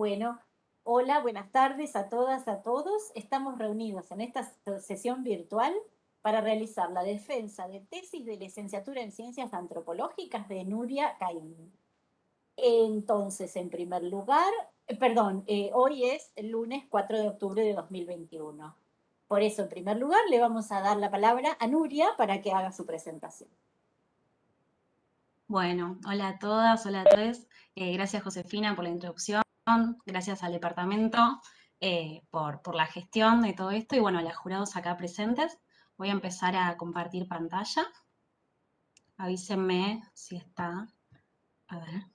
Bueno, hola, buenas tardes a todas, a todos. Estamos reunidos en esta sesión virtual para realizar la defensa de tesis de licenciatura en Ciencias Antropológicas de Nuria Caín. Entonces, en primer lugar, hoy es el lunes 4 de octubre de 2021. Por eso, en primer lugar, le vamos a dar la palabra a Nuria para que haga su presentación. Bueno, hola a todas, hola a todos. Gracias Josefina por la introducción, gracias al departamento por la gestión de todo esto y bueno, a los jurados acá presentes. Voy a empezar a compartir pantalla. Avísenme si está. A ver.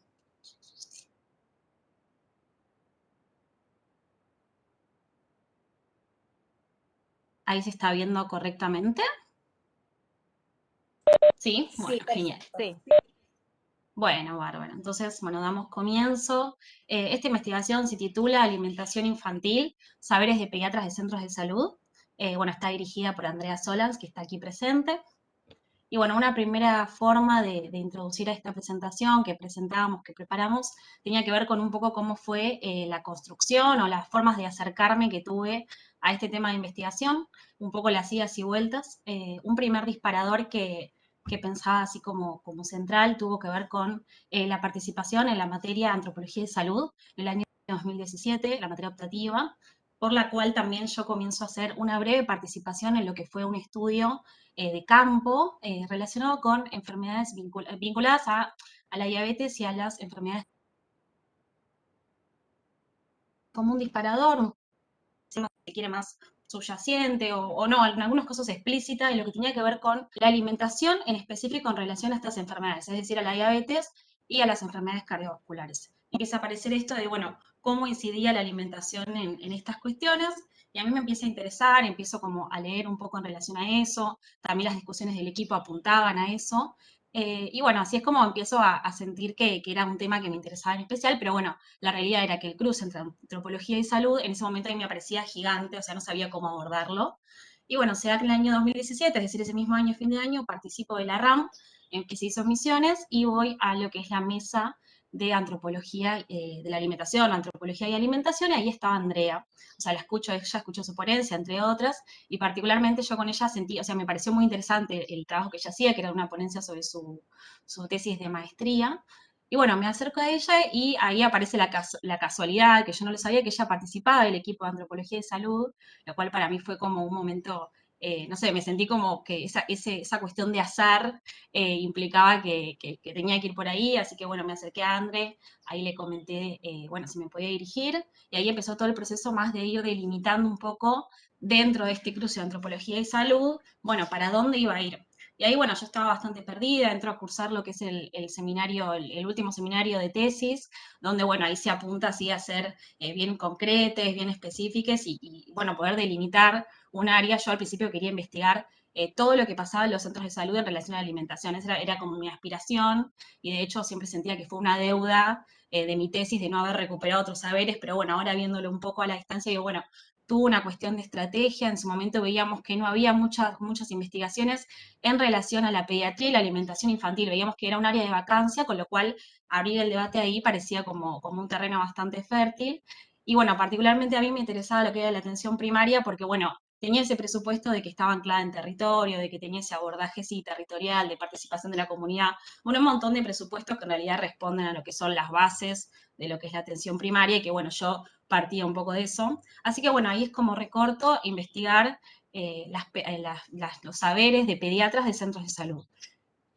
Ahí se está viendo correctamente. ¿Sí? Sí, Bueno, genial. perfecto. Sí, Bueno, bárbaro. Entonces, bueno, damos comienzo. Esta investigación se titula Alimentación Infantil, Saberes de Pediatras de Centros de Salud. Bueno, está dirigida por Andrea Solans, que está aquí presente. Y bueno, una primera forma de introducir a esta presentación que presentamos, que preparamos, tenía que ver con un poco cómo fue la construcción o las formas de acercarme que tuve a este tema de investigación, un poco las idas y vueltas. Un primer disparador que pensaba así como central tuvo que ver con la participación en la materia Antropología y Salud en el año 2017, la materia optativa, por la cual también yo comienzo a hacer una breve participación en lo que fue un estudio de campo relacionado con enfermedades vinculadas a la diabetes y a las enfermedades como un disparador, un sistema, si quiere, más subyacente o no, en algunos casos explícita, en lo que tenía que ver con la alimentación en específico en relación a estas enfermedades, es decir, a la diabetes y a las enfermedades cardiovasculares. Empieza a aparecer esto de, bueno, cómo incidía la alimentación en estas cuestiones, y a mí me empieza a interesar, empiezo como a leer un poco en relación a eso, también las discusiones del equipo apuntaban a eso, y bueno, así es como empiezo a sentir que era un tema que me interesaba en especial, pero bueno, la realidad era que el cruce entre antropología y salud en ese momento a mí me parecía gigante, o sea, no sabía cómo abordarlo. Y bueno, se da que en el año 2017, es decir, ese mismo año, fin de año, participo de la RAM, en que se hizo Misiones, y voy a lo que es la mesa de antropología de la alimentación, antropología y alimentación, y ahí estaba Andrea. O sea, la escucho, ella escuchó su ponencia, entre otras, y particularmente yo con ella sentí, o sea, me pareció muy interesante el trabajo que ella hacía, que era una ponencia sobre su tesis de maestría. Y bueno, me acerco a ella y ahí aparece la casualidad, que yo no lo sabía, que ella participaba del equipo de antropología y salud, lo cual para mí fue como un momento, no sé, me sentí como que esa cuestión de azar implicaba que tenía que ir por ahí, así que bueno, me acerqué a André, ahí le comenté, bueno, si me podía dirigir, y ahí empezó todo el proceso más de ir delimitando un poco dentro de este cruce de antropología y salud, bueno, para dónde iba a ir. Y ahí, bueno, yo estaba bastante perdida, entro a cursar lo que es el seminario, el último seminario de tesis, donde, bueno, ahí se apunta así a ser bien concretas, bien específicas y, bueno, poder delimitar un área. Yo al principio quería investigar todo lo que pasaba en los centros de salud en relación a la alimentación. Esa era como mi aspiración y de hecho siempre sentía que fue una deuda de mi tesis de no haber recuperado otros saberes, pero bueno, ahora viéndolo un poco a la distancia, digo, bueno, tuvo una cuestión de estrategia, en su momento veíamos que no había muchas investigaciones en relación a la pediatría y la alimentación infantil. Veíamos que era un área de vacancia, con lo cual abrir el debate ahí parecía como un terreno bastante fértil. Y bueno, particularmente a mí me interesaba lo que era la atención primaria porque, bueno, tenía ese presupuesto de que estaba anclada en territorio, de que tenía ese abordaje sí, territorial, de participación de la comunidad, bueno, un montón de presupuestos que en realidad responden a lo que son las bases de lo que es la atención primaria y que, bueno, yo partía un poco de eso. Así que, bueno, ahí es como recorto investigar los saberes de pediatras de centros de salud.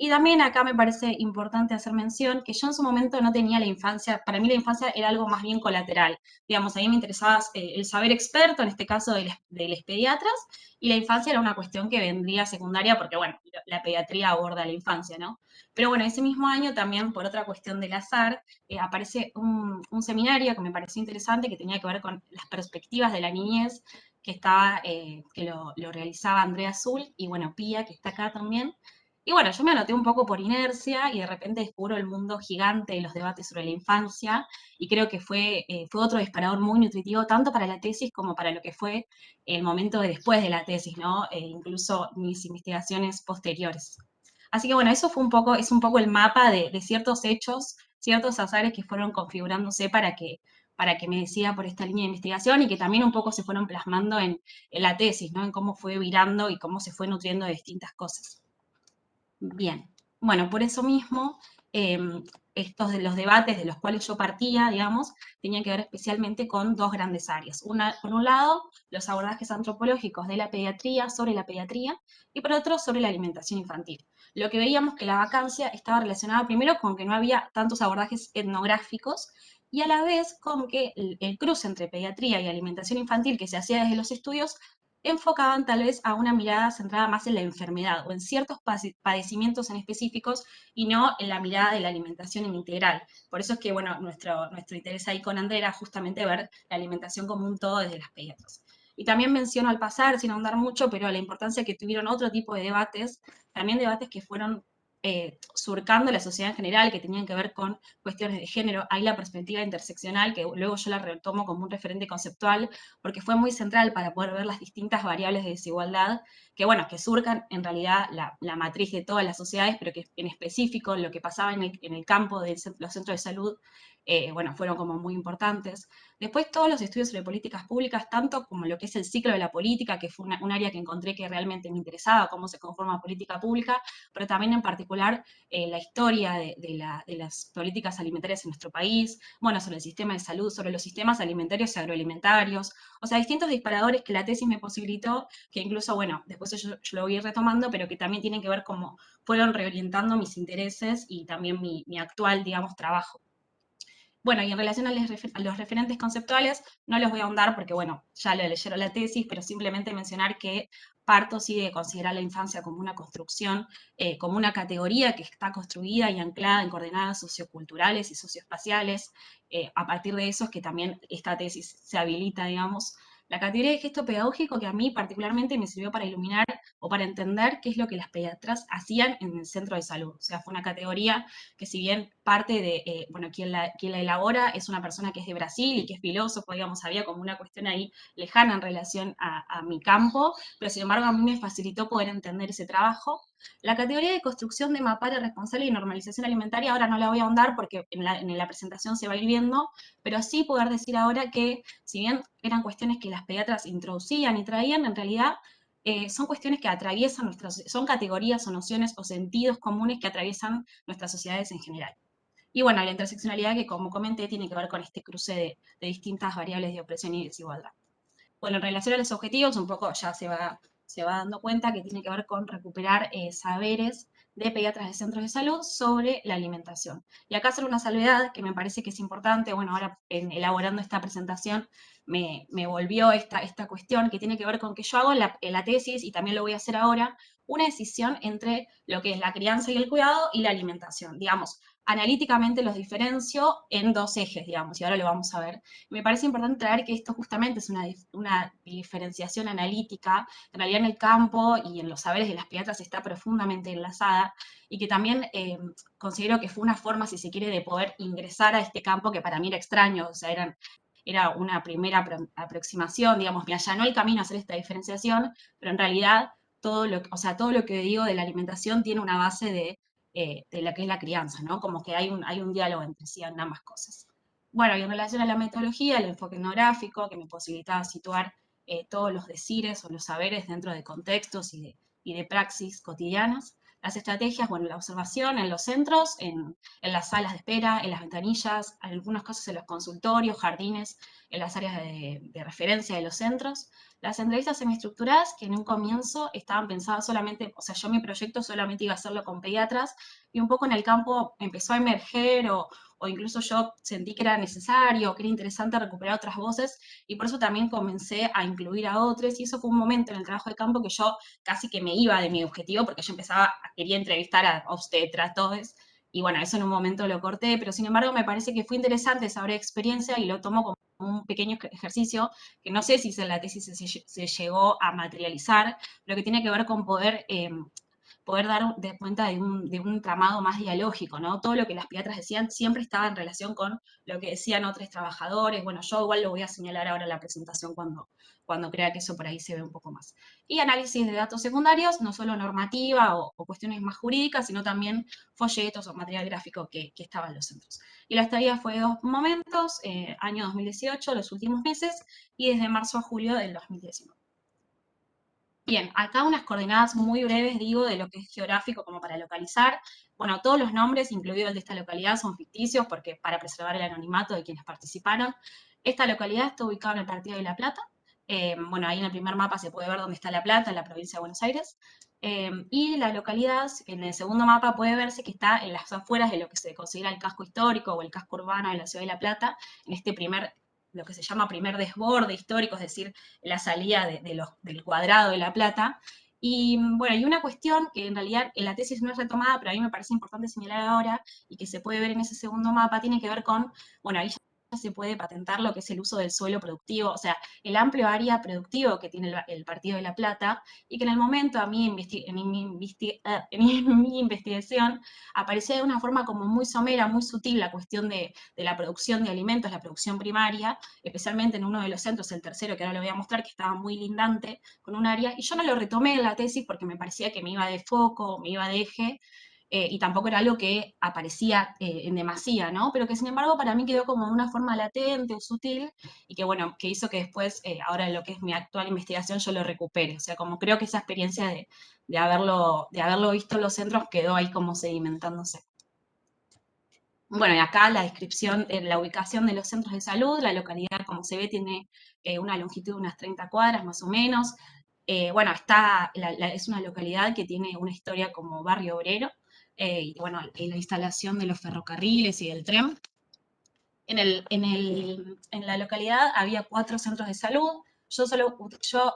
Y también acá me parece importante hacer mención que yo en su momento no tenía la infancia, para mí la infancia era algo más bien colateral. Digamos, a mí me interesaba el saber experto, en este caso de los pediatras, y la infancia era una cuestión que vendría secundaria porque, bueno, la pediatría aborda la infancia, ¿no? Pero bueno, ese mismo año también, por otra cuestión del azar, aparece un seminario que me pareció interesante que tenía que ver con las perspectivas de la niñez que lo realizaba Andrea Azul y bueno, Pía, que está acá también. Y bueno, yo me anoté un poco por inercia y de repente descubro el mundo gigante de los debates sobre la infancia y creo que fue otro disparador muy nutritivo tanto para la tesis como para lo que fue el momento de después de la tesis, ¿no? Incluso mis investigaciones posteriores. Así que bueno, eso fue es un poco el mapa de ciertos hechos ciertos azares que fueron configurándose para que me decida por esta línea de investigación y que también un poco se fueron plasmando en la tesis, ¿no? En cómo fue virando y cómo se fue nutriendo de distintas cosas. Bien, bueno, por eso mismo, estos de los debates de los cuales yo partía, digamos, tenían que ver especialmente con dos grandes áreas. Una, por un lado, los abordajes antropológicos de la pediatría, sobre la pediatría, y por otro, sobre la alimentación infantil. Lo que veíamos que la vacancia estaba relacionada primero con que no había tantos abordajes etnográficos y a la vez con que el cruce entre pediatría y alimentación infantil que se hacía desde los estudios enfocaban tal vez a una mirada centrada más en la enfermedad o en ciertos padecimientos en específicos y no en la mirada de la alimentación en integral. Por eso es que, bueno, nuestro interés ahí con André era justamente ver la alimentación como un todo desde las pediatras. Y también menciono al pasar, sin ahondar mucho, pero la importancia que tuvieron otro tipo de debates, también debates que fueron surcando la sociedad en general, que tenían que ver con cuestiones de género. Hay la perspectiva interseccional, que luego yo la retomo como un referente conceptual, porque fue muy central para poder ver las distintas variables de desigualdad, que bueno, que surcan en realidad la matriz de todas las sociedades, pero que en específico lo que pasaba en el campo de los centros de salud, bueno, fueron como muy importantes. Después todos los estudios sobre políticas públicas, tanto como lo que es el ciclo de la política, que fue un área que encontré que realmente me interesaba, cómo se conforma política pública, pero también en particular la historia de las políticas alimentarias en nuestro país, bueno, sobre el sistema de salud, sobre los sistemas alimentarios y agroalimentarios, o sea, distintos disparadores que la tesis me posibilitó, que incluso, bueno, después yo lo voy a ir retomando, pero que también tienen que ver cómo fueron reorientando mis intereses y también mi actual, digamos, trabajo. Bueno, y en relación a los referentes conceptuales, no los voy a ahondar porque, bueno, ya lo leyeron la tesis, pero simplemente mencionar que parto sí de considerar la infancia como una construcción, como una categoría que está construida y anclada en coordenadas socioculturales y socioespaciales. A partir de eso es que también esta tesis se habilita, digamos, la categoría de gesto pedagógico que a mí particularmente me sirvió para iluminar o para entender qué es lo que las pediatras hacían en el centro de salud. O sea, fue una categoría que si bien parte de, bueno, quien la elabora es una persona que es de Brasil y que es filósofo, digamos, había como una cuestión ahí lejana en relación a mi campo, pero sin embargo a mí me facilitó poder entender ese trabajo. La categoría de construcción de MAPARE responsable y normalización alimentaria, ahora no la voy a ahondar porque en la presentación se va a ir viendo, pero sí poder decir ahora que si bien eran cuestiones que las pediatras introducían y traían, en realidad son cuestiones que atraviesan son categorías o nociones o sentidos comunes que atraviesan nuestras sociedades en general. Y bueno, la interseccionalidad que, como comenté, tiene que ver con este cruce de distintas variables de opresión y desigualdad. Bueno, en relación a los objetivos, un poco ya se va dando cuenta que tiene que ver con recuperar saberes de pediatras de centros de salud sobre la alimentación. Y acá hacer una salvedad que me parece que es importante, bueno, ahora elaborando esta presentación me volvió esta cuestión que tiene que ver con que yo hago en la tesis, y también lo voy a hacer ahora, una decisión entre lo que es la crianza y el cuidado y la alimentación. Digamos, analíticamente los diferencio en dos ejes, digamos, y ahora lo vamos a ver. Me parece importante traer que esto justamente es una diferenciación analítica, en realidad en el campo y en los saberes de las pediatras está profundamente enlazada, y que también considero que fue una forma, si se quiere, de poder ingresar a este campo que para mí era extraño, o sea, era una primera aproximación, digamos, me allanó el camino a hacer esta diferenciación, pero en realidad todo lo que digo de la alimentación tiene una base de lo que es la crianza, ¿no? Como que hay un diálogo entre sí en ambas cosas. Bueno, y en relación a la metodología, el enfoque etnográfico, que me posibilitaba situar todos los decires o los saberes dentro de contextos y de praxis cotidianas. Las estrategias, bueno, la observación en los centros, en las salas de espera, en las ventanillas, en algunos casos en los consultorios, jardines, en las áreas de referencia de los centros. Las entrevistas semiestructuradas, que en un comienzo estaban pensadas solamente, o sea, yo mi proyecto solamente iba a hacerlo con pediatras, y un poco en el campo empezó a emerger o incluso yo sentí que era necesario, que era interesante recuperar otras voces, y por eso también comencé a incluir a otros, y eso fue un momento en el trabajo de campo que yo casi que me iba de mi objetivo, porque yo quería entrevistar a obstetras, todos, y bueno, eso en un momento lo corté, pero sin embargo me parece que fue interesante saber experiencia y lo tomo como un pequeño ejercicio, que no sé si en la tesis se llegó a materializar, pero que tiene que ver con poder poder dar de cuenta de un tramado más dialógico, ¿no? Todo lo que las pediatras decían siempre estaba en relación con lo que decían otros trabajadores. Bueno, yo igual lo voy a señalar ahora en la presentación cuando crea que eso por ahí se ve un poco más. Y análisis de datos secundarios, no solo normativa o cuestiones más jurídicas, sino también folletos o material gráfico que estaba en los centros. Y la estadía fue de 2 momentos, año 2018, los últimos meses, y desde marzo a julio del 2019. Bien, acá unas coordenadas muy breves, digo, de lo que es geográfico como para localizar. Bueno, todos los nombres, incluido el de esta localidad, son ficticios porque para preservar el anonimato de quienes participaron. Esta localidad está ubicada en el Partido de La Plata. Bueno, ahí en el primer mapa se puede ver dónde está La Plata, en la provincia de Buenos Aires. Y la localidad, en el segundo mapa puede verse que está en las afueras de lo que se considera el casco histórico o el casco urbano de la ciudad de La Plata, en este lo que se llama primer desborde histórico, es decir, la salida del cuadrado de La Plata. Y bueno, hay una cuestión que en realidad en la tesis no es retomada, pero a mí me parece importante señalar ahora y que se puede ver en ese segundo mapa, tiene que ver con, bueno, ahí ya se puede patentar lo que es el uso del suelo productivo, o sea, el amplio área productivo que tiene el Partido de La Plata, y que en el momento a mí, en mi investigación, aparecía de una forma como muy somera, muy sutil, la cuestión de la producción de alimentos, la producción primaria, especialmente en uno de los centros, el tercero, que ahora lo voy a mostrar, que estaba muy lindante con un área, y yo no lo retomé en la tesis porque me parecía que me iba de foco, me iba de eje, y tampoco era algo que aparecía en demasía, ¿no? Pero que sin embargo para mí quedó como de una forma latente o sutil, y que bueno, que hizo que después, ahora en lo que es mi actual investigación, yo lo recupere. O sea, como creo que esa experiencia de haberlo visto en los centros quedó ahí como sedimentándose. Bueno, y acá la descripción, la ubicación de los centros de salud, la localidad, como se ve, tiene una longitud de unas 30 cuadras más o menos. Bueno, es una localidad que tiene una historia como barrio obrero, y bueno, la instalación de los ferrocarriles y del tren. En la localidad había 4 centros de salud.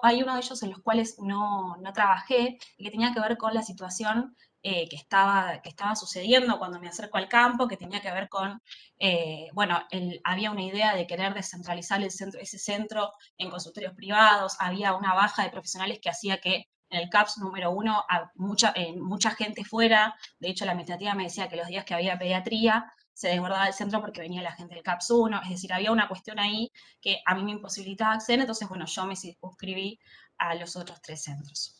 Hay uno de ellos en los cuales no trabajé y que tenía que ver con la situación que estaba sucediendo cuando me acerco al campo, que tenía que ver con, bueno, había una idea de querer descentralizar ese centro en consultorios privados, había una baja de profesionales que hacía que en el CAPS número 1 mucha gente fuera. De hecho, la administrativa me decía que los días que había pediatría se desbordaba el centro porque venía la gente del CAPS 1, es decir, había una cuestión ahí que a mí me imposibilitaba acceder, entonces, bueno, yo me circunscribí a los otros 3 centros.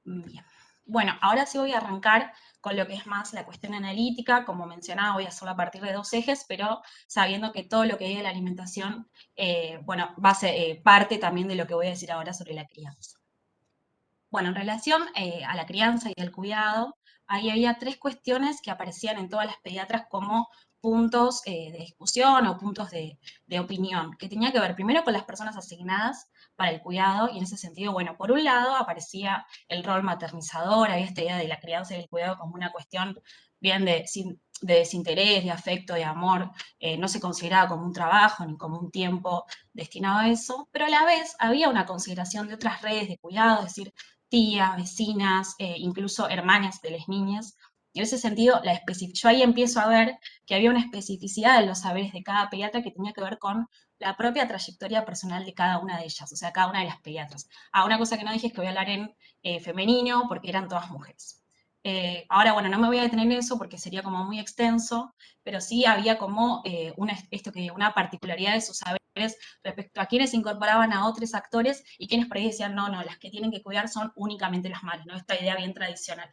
Bien. Bueno, ahora sí voy a arrancar con lo que es más la cuestión analítica. Como mencionaba, voy a hacerlo a partir de 2 ejes, pero sabiendo que todo lo que diga la alimentación, bueno, va a ser parte también de lo que voy a decir ahora sobre la crianza. Bueno, en relación a la crianza y al cuidado, ahí había 3 cuestiones que aparecían en todas las pediatras como puntos de discusión o puntos de opinión, que tenía que ver primero con las personas asignadas para el cuidado, y en ese sentido, bueno, por un lado aparecía el rol maternizador, había esta idea de la crianza y el cuidado como una cuestión bien de desinterés, de afecto, de amor, no se consideraba como un trabajo ni como un tiempo destinado a eso, pero a la vez había una consideración de otras redes de cuidado, es decir, tías, vecinas, incluso hermanas de las niñas. En ese sentido, yo ahí empiezo a ver que había una especificidad en los saberes de cada pediatra que tenía que ver con la propia trayectoria personal de cada una de ellas, o sea, cada una de las pediatras. Una cosa que no dije es que voy a hablar en femenino, porque eran todas mujeres. Ahora, bueno, no me voy a detener en eso porque sería como muy extenso, pero sí había como una particularidad de sus saberes respecto a quienes incorporaban a otros actores y quienes por ahí decían, no, no, las que tienen que cuidar son únicamente las madres, ¿no? Esta idea bien tradicional.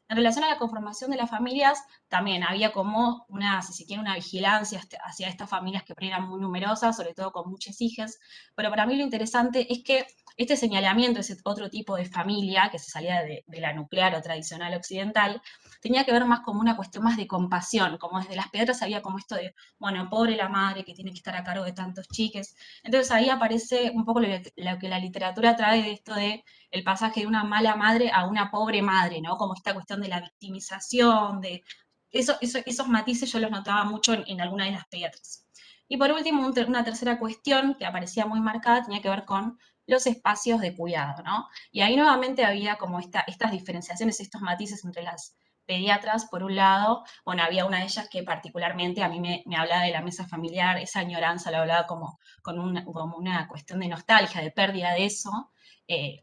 En relación a la conformación de las familias, también había como si se quiere, una vigilancia hacia estas familias que eran muy numerosas, sobre todo con muchas hijas, pero para mí lo interesante es que este señalamiento, ese otro tipo de familia que se salía de la nuclear o tradicional occidental, tenía que ver más como una cuestión más de compasión, como desde las piedras había como esto de, bueno, pobre la madre que tiene que estar a cargo de tantos chiques. Entonces ahí aparece un poco lo que la literatura trae de esto de el pasaje de una mala madre a una pobre madre, ¿no? Como esta cuestión de la victimización, esos matices yo los notaba mucho en alguna de las pediatras. Y por último, una tercera cuestión que aparecía muy marcada tenía que ver con los espacios de cuidado, ¿no? Y ahí nuevamente había como estas diferenciaciones, estos matices entre las pediatras, por un lado, bueno, había una de ellas que particularmente a mí me hablaba de la mesa familiar, esa añoranza, lo hablaba como una cuestión de nostalgia, de pérdida de eso,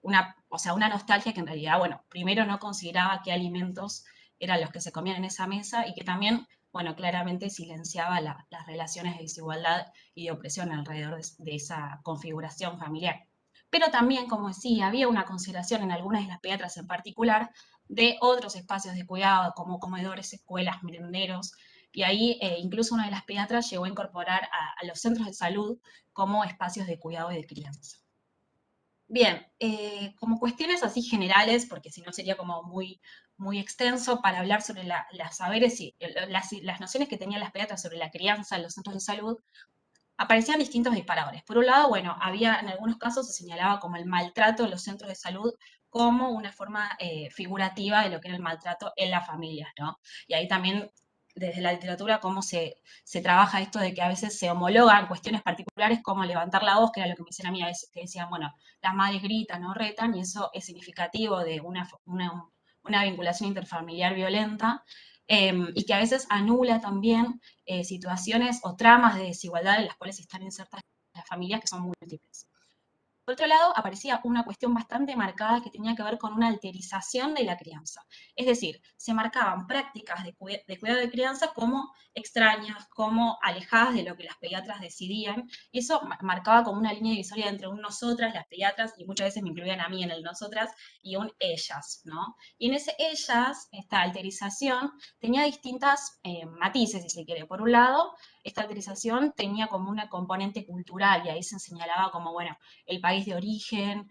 una nostalgia que en realidad, bueno, primero no consideraba qué alimentos eran los que se comían en esa mesa y que también, bueno, claramente silenciaba las relaciones de desigualdad y de opresión alrededor de esa configuración familiar. Pero también, como decía, había una consideración en algunas de las pediatras en particular de otros espacios de cuidado, como comedores, escuelas, merenderos, y ahí incluso una de las pediatras llegó a incorporar a los centros de salud como espacios de cuidado y de crianza. Bien, como cuestiones así generales, porque si no sería como muy extenso para hablar sobre las saberes y las nociones que tenían las pediatras sobre la crianza en los centros de salud, aparecían distintos disparadores. Por un lado, bueno, había en algunos casos se señalaba como el maltrato en los centros de salud como una forma figurativa de lo que era el maltrato en las familias, ¿no? Y ahí también, desde la literatura, cómo se trabaja esto de que a veces se homologan cuestiones particulares como levantar la voz, que era lo que me decían a mí, a veces que decían, bueno, las madres gritan o retan, y eso es significativo de una vinculación interfamiliar violenta, y que a veces anula también situaciones o tramas de desigualdad en las cuales están insertas las familias que son múltiples. Por otro lado, aparecía una cuestión bastante marcada que tenía que ver con una alterización de la crianza. Es decir, se marcaban prácticas de cuidado de crianza como extrañas, como alejadas de lo que las pediatras decidían, y eso marcaba como una línea divisoria entre un nosotras, las pediatras, y muchas veces me incluían a mí en el nosotras, y un ellas, ¿no? Y en ese ellas, esta alterización, tenía distintas matices, si se quiere. Por un lado, esta alterización tenía como una componente cultural, y ahí se señalaba como, bueno, el país de origen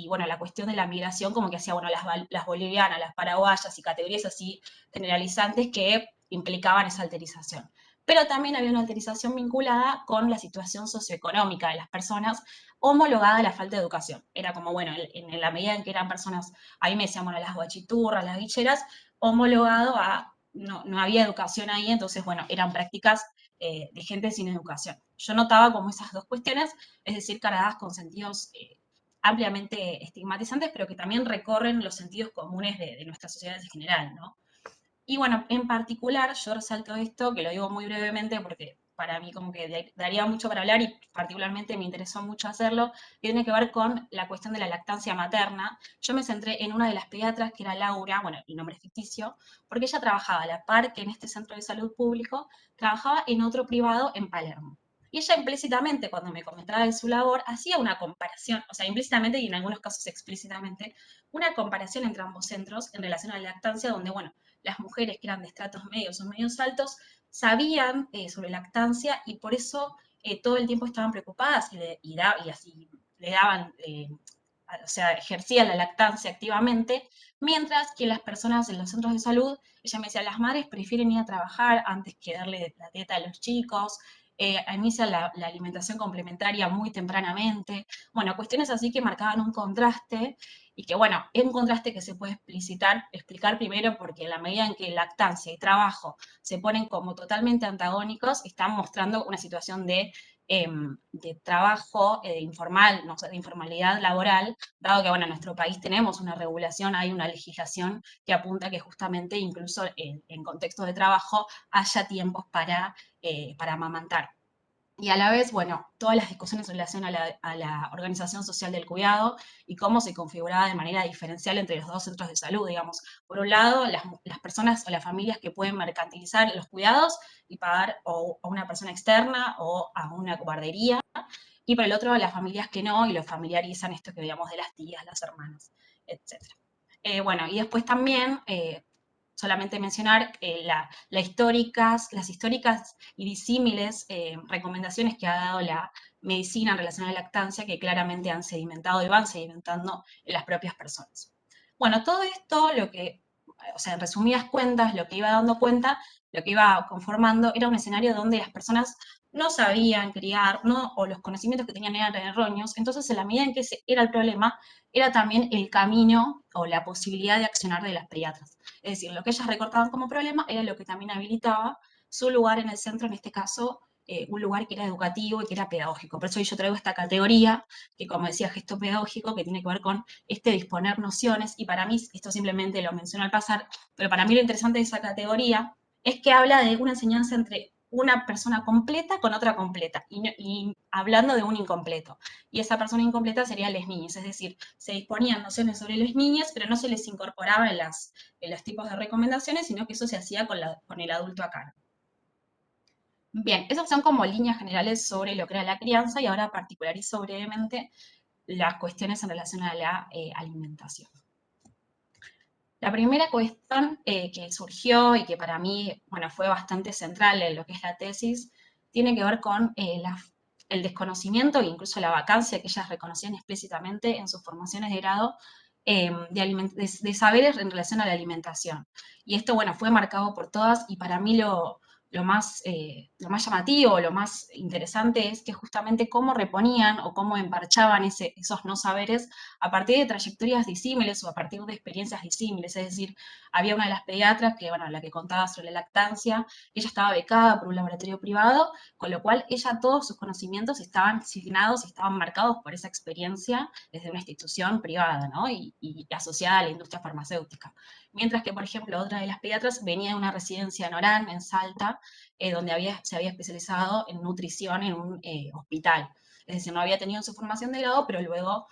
bueno, la cuestión de la migración como que hacía, bueno, las bolivianas, las paraguayas y categorías así generalizantes que implicaban esa alterización. Pero también había una alterización vinculada con la situación socioeconómica de las personas, homologada a la falta de educación. Era como, bueno, en la medida en que eran personas, ahí me decían, bueno, las guachiturras, las guicheras, homologado a, no había educación ahí, entonces, bueno, eran prácticas de gente sin educación. Yo notaba como esas dos cuestiones, es decir, cargadas con sentidos ampliamente estigmatizantes, pero que también recorren los sentidos comunes de nuestras sociedades en general, ¿no? Y bueno, en particular, yo resalto esto, que lo digo muy brevemente porque para mí como que daría mucho para hablar y particularmente me interesó mucho hacerlo, que tiene que ver con la cuestión de la lactancia materna. Yo me centré en una de las pediatras, que era Laura, bueno, el nombre es ficticio, porque ella trabajaba a la par que en este centro de salud público, trabajaba en otro privado en Palermo. Y ella implícitamente, cuando me comentaba de su labor, hacía una comparación, o sea, implícitamente y en algunos casos explícitamente, una comparación entre ambos centros en relación a la lactancia, donde, bueno, las mujeres que eran de estratos medios o medios altos sabían sobre lactancia y por eso todo el tiempo estaban preocupadas y así le daban, o sea, ejercían la lactancia activamente, mientras que las personas en los centros de salud, ella me decía, las madres prefieren ir a trabajar antes que darle la dieta a los chicos, inician la alimentación complementaria muy tempranamente, bueno, cuestiones así que marcaban un contraste y que, bueno, es un contraste que se puede explicar primero porque en la medida en que lactancia y trabajo se ponen como totalmente antagónicos, están mostrando una situación de trabajo informal, no sé, de informalidad laboral, dado que, bueno, en nuestro país tenemos una regulación, hay una legislación que apunta que justamente incluso en contextos de trabajo haya tiempos para amamantar. Y a la vez, bueno, todas las discusiones en relación a la organización social del cuidado y cómo se configuraba de manera diferencial entre los dos centros de salud, digamos. Por un lado, las personas o las familias que pueden mercantilizar los cuidados y pagar o a una persona externa o a una guardería, y por el otro, las familias que no, y lo familiarizan esto que veíamos de las tías, las hermanas, etc. Bueno, y después también solamente mencionar las históricas y disímiles recomendaciones que ha dado la medicina en relación a la lactancia, que claramente han sedimentado y van sedimentando en las propias personas. Bueno, todo esto, o sea, en resumidas cuentas, lo que iba dando cuenta, lo que iba conformando, era un escenario donde las personas no sabían criar, ¿no? O los conocimientos que tenían eran erróneos, entonces en la medida en que ese era el problema, era también el camino o la posibilidad de accionar de las pediatras. Es decir, lo que ellas recortaban como problema era lo que también habilitaba su lugar en el centro, en este caso, un lugar que era educativo y que era pedagógico. Por eso yo traigo esta categoría, que como decía, gesto pedagógico, que tiene que ver con disponer nociones, y para mí, esto simplemente lo menciono al pasar, pero para mí lo interesante de esa categoría es que habla de una enseñanza entre una persona completa con otra completa, y hablando de un incompleto. Y esa persona incompleta sería les niñas, es decir, se disponían nociones sobre les niñas, pero no se les incorporaba en los tipos de recomendaciones, sino que eso se hacía con el adulto a cargo. Bien, esas son como líneas generales sobre lo que era la crianza y ahora particularizo brevemente las cuestiones en relación a la alimentación. La primera cuestión que surgió y que para mí, bueno, fue bastante central en lo que es la tesis, tiene que ver con el desconocimiento e incluso la vacancia que ellas reconocían explícitamente en sus formaciones de grado de saberes en relación a la alimentación. Y esto, bueno, fue marcado por todas y para mí lo más llamativo, lo más interesante es que justamente cómo reponían o cómo emparchaban esos no saberes a partir de trayectorias disímiles o a partir de experiencias disímiles. Es decir, había una de las pediatras que, bueno, la que contaba sobre la lactancia, ella estaba becada por un laboratorio privado, con lo cual ella todos sus conocimientos estaban asignados y estaban marcados por esa experiencia desde una institución privada, ¿no? Y asociada a la industria farmacéutica. Mientras que, por ejemplo, otra de las pediatras venía de una residencia en Orán, en Salta, donde se había especializado en nutrición en un hospital. Es decir, no había tenido su formación de grado, pero luego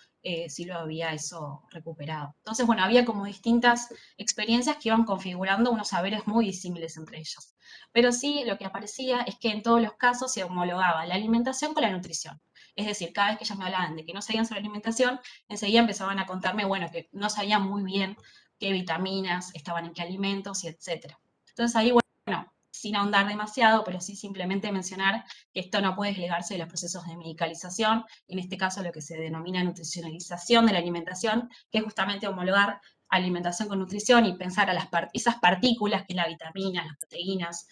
sí lo había eso recuperado. Entonces, bueno, había como distintas experiencias que iban configurando unos saberes muy disímiles entre ellos. Pero sí, lo que aparecía es que en todos los casos se homologaba la alimentación con la nutrición. Es decir, cada vez que ellas me hablaban de que no sabían sobre alimentación, enseguida empezaban a contarme, bueno, que no sabían muy bien qué vitaminas estaban en qué alimentos y etcétera. Entonces ahí, bueno, sin ahondar demasiado, pero sí simplemente mencionar que esto no puede desligarse de los procesos de medicalización, en este caso lo que se denomina nutricionalización de la alimentación, que es justamente homologar alimentación con nutrición y pensar a esas partículas, que es la vitamina, las proteínas,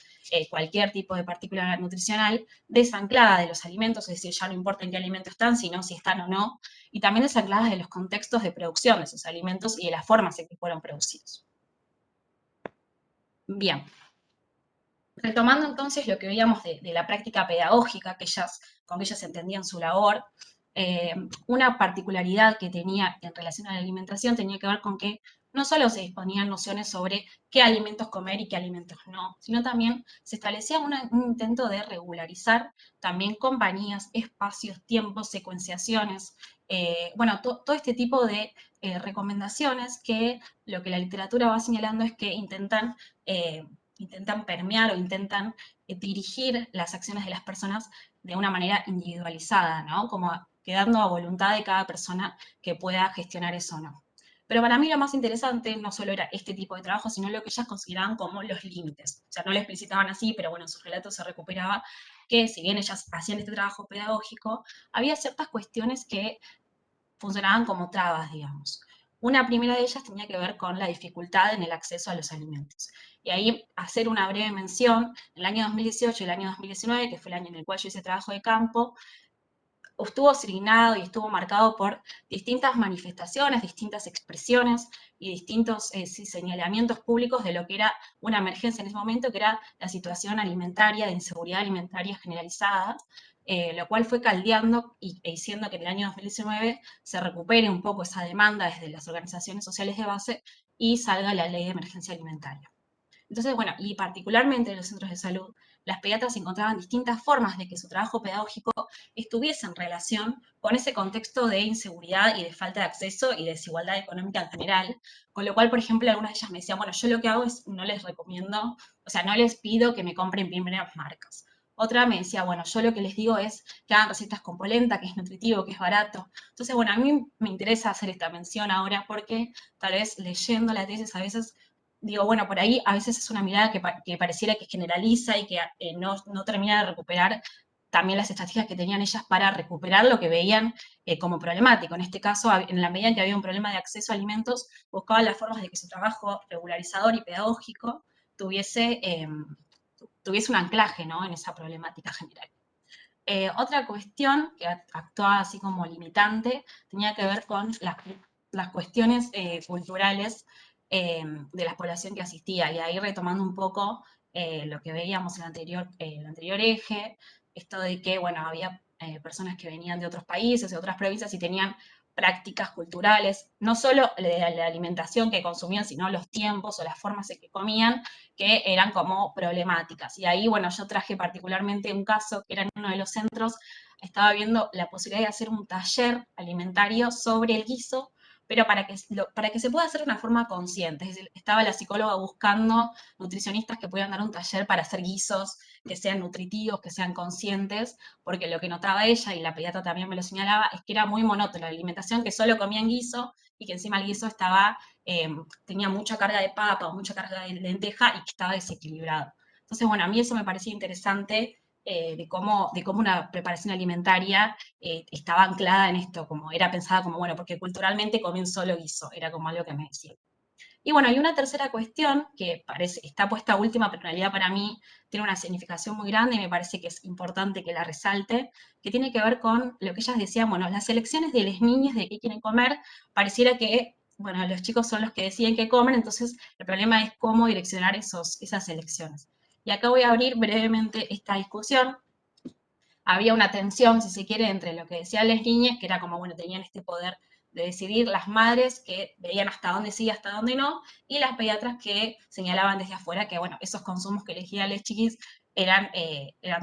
cualquier tipo de partícula nutricional, desanclada de los alimentos, es decir, ya no importa en qué alimento están, sino si están o no, y también desancladas de los contextos de producción de esos alimentos y de las formas en que fueron producidos. Bien, retomando entonces lo que veíamos de la práctica pedagógica con que ellas entendían su labor, una particularidad que tenía en relación a la alimentación tenía que ver con que no solo se disponían nociones sobre qué alimentos comer y qué alimentos no, sino también se establecía un intento de regularizar también compañías, espacios, tiempos, secuenciaciones, bueno, todo este tipo de recomendaciones que lo que la literatura va señalando es que intentan permear o intentan dirigir las acciones de las personas de una manera individualizada, ¿no? Como quedando a voluntad de cada persona que pueda gestionar eso o no. Pero para mí lo más interesante no solo era este tipo de trabajo, sino lo que ellas consideraban como los límites. O sea, no lo explicitaban así, pero bueno, en sus relatos se recuperaba que si bien ellas hacían este trabajo pedagógico, había ciertas cuestiones que funcionaban como trabas, digamos. Una primera de ellas tenía que ver con la dificultad en el acceso a los alimentos. Y ahí hacer una breve mención, el año 2018 y el año 2019, que fue el año en el cual yo hice trabajo de campo, estuvo signado y estuvo marcado por distintas manifestaciones, distintas expresiones y distintos señalamientos públicos de lo que era una emergencia en ese momento, que era la situación alimentaria, de inseguridad alimentaria generalizada, lo cual fue caldeando e diciendo que en el año 2019 se recupere un poco esa demanda desde las organizaciones sociales de base y salga la ley de emergencia alimentaria. Entonces, bueno, y particularmente en los centros de salud, las pediatras encontraban distintas formas de que su trabajo pedagógico estuviese en relación con ese contexto de inseguridad y de falta de acceso y desigualdad económica en general, con lo cual, por ejemplo, algunas de ellas me decían, bueno, yo lo que hago es, no les recomiendo, o sea, no les pido que me compren primeras marcas. Otra me decía, bueno, yo lo que les digo es que hagan recetas con polenta, que es nutritivo, que es barato. Entonces, bueno, a mí me interesa hacer esta mención ahora porque tal vez leyendo la tesis a veces digo, bueno, por ahí a veces es una mirada que pareciera que generaliza y que no termina de recuperar también las estrategias que tenían ellas para recuperar lo que veían como problemático. En este caso, en la medida en que había un problema de acceso a alimentos, buscaban las formas de que su trabajo regularizador y pedagógico tuviese un anclaje, ¿no?, en esa problemática general. Otra cuestión que actuaba así como limitante tenía que ver con las cuestiones culturales de la población que asistía. Y ahí retomando un poco lo que veíamos en el anterior eje, esto de que, bueno, había personas que venían de otros países, de otras provincias y tenían prácticas culturales, no solo de la alimentación que consumían, sino los tiempos o las formas en que comían, que eran como problemáticas. Y ahí, bueno, yo traje particularmente un caso que era en uno de los centros, estaba viendo la posibilidad de hacer un taller alimentario sobre el guiso, pero para que se pueda hacer de una forma consciente. Es decir, estaba la psicóloga buscando nutricionistas que pudieran dar un taller para hacer guisos que sean nutritivos, que sean conscientes, porque lo que notaba ella, y la pediatra también me lo señalaba, es que era muy monótona la alimentación, que solo comían guiso y que encima el guiso estaba, tenía mucha carga de papa o mucha carga de lenteja y que estaba desequilibrado. Entonces, bueno, a mí eso me parecía interesante de cómo una preparación alimentaria estaba anclada en esto, como era pensada como, bueno, porque culturalmente comen solo guiso, era como algo que me decía. Y bueno, hay una tercera cuestión que parece, está puesta última, pero en realidad para mí tiene una significación muy grande y me parece que es importante que la resalte, que tiene que ver con lo que ellas decían, bueno, las elecciones de las niñas de qué quieren comer, pareciera que, bueno, los chicos son los que deciden qué comen, entonces el problema es cómo direccionar esas elecciones. Y acá voy a abrir brevemente esta discusión. Había una tensión, si se quiere, entre lo que decían las niñas, que era como, bueno, tenían este poder de decidir, las madres que veían hasta dónde sí y hasta dónde no, y las pediatras que señalaban desde afuera que, bueno, esos consumos que elegían las chiquis eran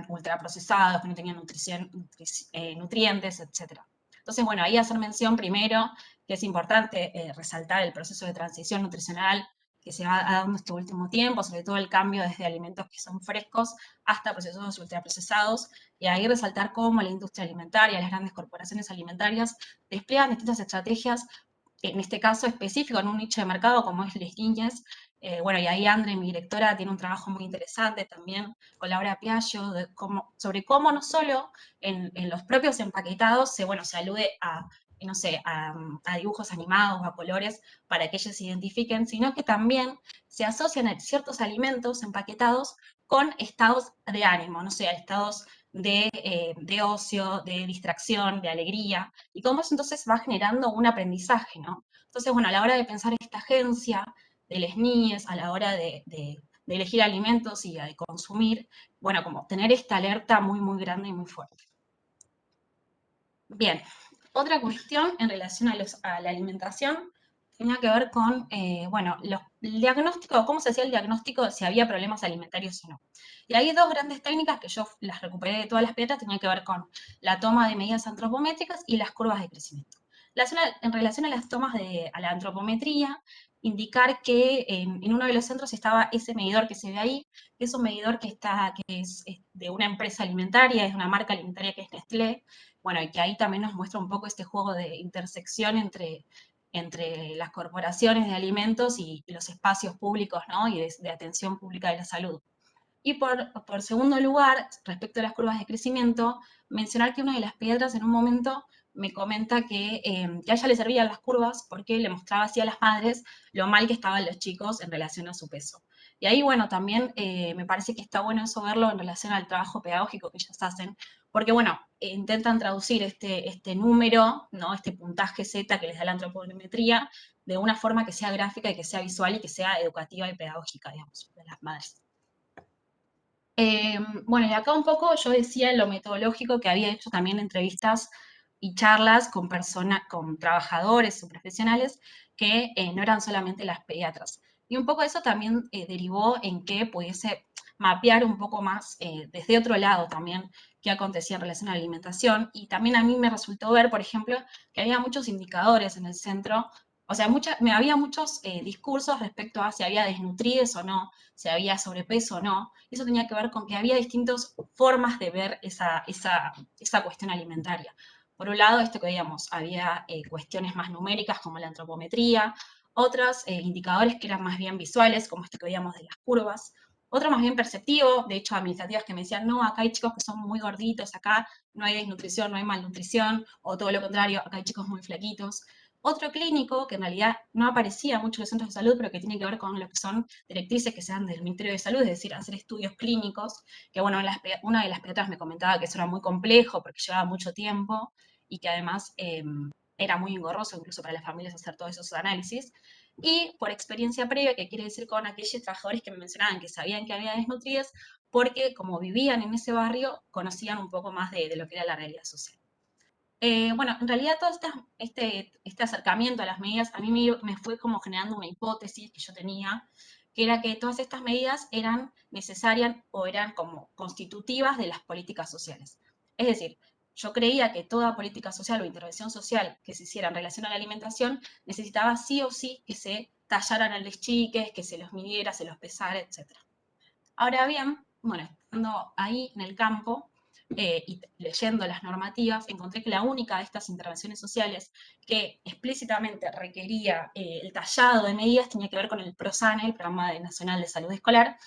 ultraprocesados, que no tenían nutrientes, etc. Entonces, bueno, ahí hacer mención primero que es importante resaltar el proceso de transición nutricional que se va dando este último tiempo, sobre todo el cambio desde alimentos que son frescos hasta procesos ultraprocesados, y ahí resaltar cómo la industria alimentaria, las grandes corporaciones alimentarias despliegan distintas estrategias, en este caso específico, en un nicho de mercado como es les niñas. Bueno, y ahí Andre, mi directora, tiene un trabajo muy interesante también con Laura Piaggio, sobre cómo no solo en los propios empaquetados se alude a no sé, a dibujos animados o a colores para que ellos se identifiquen, sino que también se asocian ciertos alimentos empaquetados con estados de ánimo, no sé, estados de ocio, de distracción, de alegría, y cómo eso entonces va generando un aprendizaje, ¿no? Entonces, bueno, a la hora de pensar esta agencia de las niñas, a la hora de elegir alimentos y de consumir, bueno, como tener esta alerta muy, muy grande y muy fuerte. Bien, otra cuestión en relación a la alimentación tenía que ver con, bueno, el diagnóstico, cómo se hacía el diagnóstico de si había problemas alimentarios o no. Y hay dos grandes técnicas que yo las recuperé de todas las pediatras, tenían que ver con la toma de medidas antropométricas y las curvas de crecimiento. En relación a las tomas a la antropometría, indicar que en uno de los centros estaba ese medidor que se ve ahí, que es un medidor que es de una empresa alimentaria, es una marca alimentaria que es Nestlé. Bueno, y que ahí también nos muestra un poco este juego de intersección entre las corporaciones de alimentos y los espacios públicos, ¿no? Y de atención pública de la salud. Y por segundo lugar, respecto a las curvas de crecimiento, mencionar que una de las piedras en un momento me comenta que a ella le servían las curvas porque le mostraba así a las madres lo mal que estaban los chicos en relación a su peso. Y ahí, bueno, también me parece que está bueno eso verlo en relación al trabajo pedagógico que ellas hacen, porque, bueno, intentan traducir este número, ¿no? Este puntaje Z que les da la antropometría, de una forma que sea gráfica y que sea visual y que sea educativa y pedagógica, digamos, de las madres. Bueno, y acá un poco yo decía en lo metodológico que había hecho también entrevistas y charlas con trabajadores o profesionales que no eran solamente las pediatras. Y un poco eso también derivó en que pudiese mapear un poco más desde otro lado también qué acontecía en relación a la alimentación. Y también a mí me resultó ver, por ejemplo, que había muchos indicadores en el centro, o sea, había muchos discursos respecto a si había desnutrides o no, si había sobrepeso o no. Eso tenía que ver con que había distintas formas de ver esa cuestión alimentaria. Por un lado, esto que veíamos, había cuestiones más numéricas como la antropometría, otros indicadores que eran más bien visuales, como esto que veíamos de las curvas, otro más bien perceptivo, de hecho administrativas que me decían, no, acá hay chicos que son muy gorditos, acá no hay desnutrición, no hay malnutrición, o todo lo contrario, acá hay chicos muy flaquitos. Otro clínico, que en realidad no aparecía mucho en los centros de salud, pero que tiene que ver con lo que son directrices que se dan del Ministerio de Salud, es decir, hacer estudios clínicos, que bueno, una de las pediatras me comentaba que eso era muy complejo porque llevaba mucho tiempo y que además era muy engorroso incluso para las familias hacer todos esos análisis. Y por experiencia previa, que quiere decir con aquellos trabajadores que me mencionaban que sabían que había desnutridas, porque como vivían en ese barrio, conocían un poco más de lo que era la realidad social. Bueno, en realidad todo este acercamiento a las medidas a mí me fue como generando una hipótesis que yo tenía, que era que todas estas medidas eran necesarias o eran como constitutivas de las políticas sociales. Es decir, yo creía que toda política social o intervención social que se hiciera en relación a la alimentación necesitaba sí o sí que se tallaran a los chiques, que se los midiera, se los pesara, etc. Ahora bien, bueno, estando ahí en el campo y leyendo las normativas, encontré que la única de estas intervenciones sociales que explícitamente requería el tallado de medidas tenía que ver con el PROSANE, el Programa Nacional de Salud Escolar,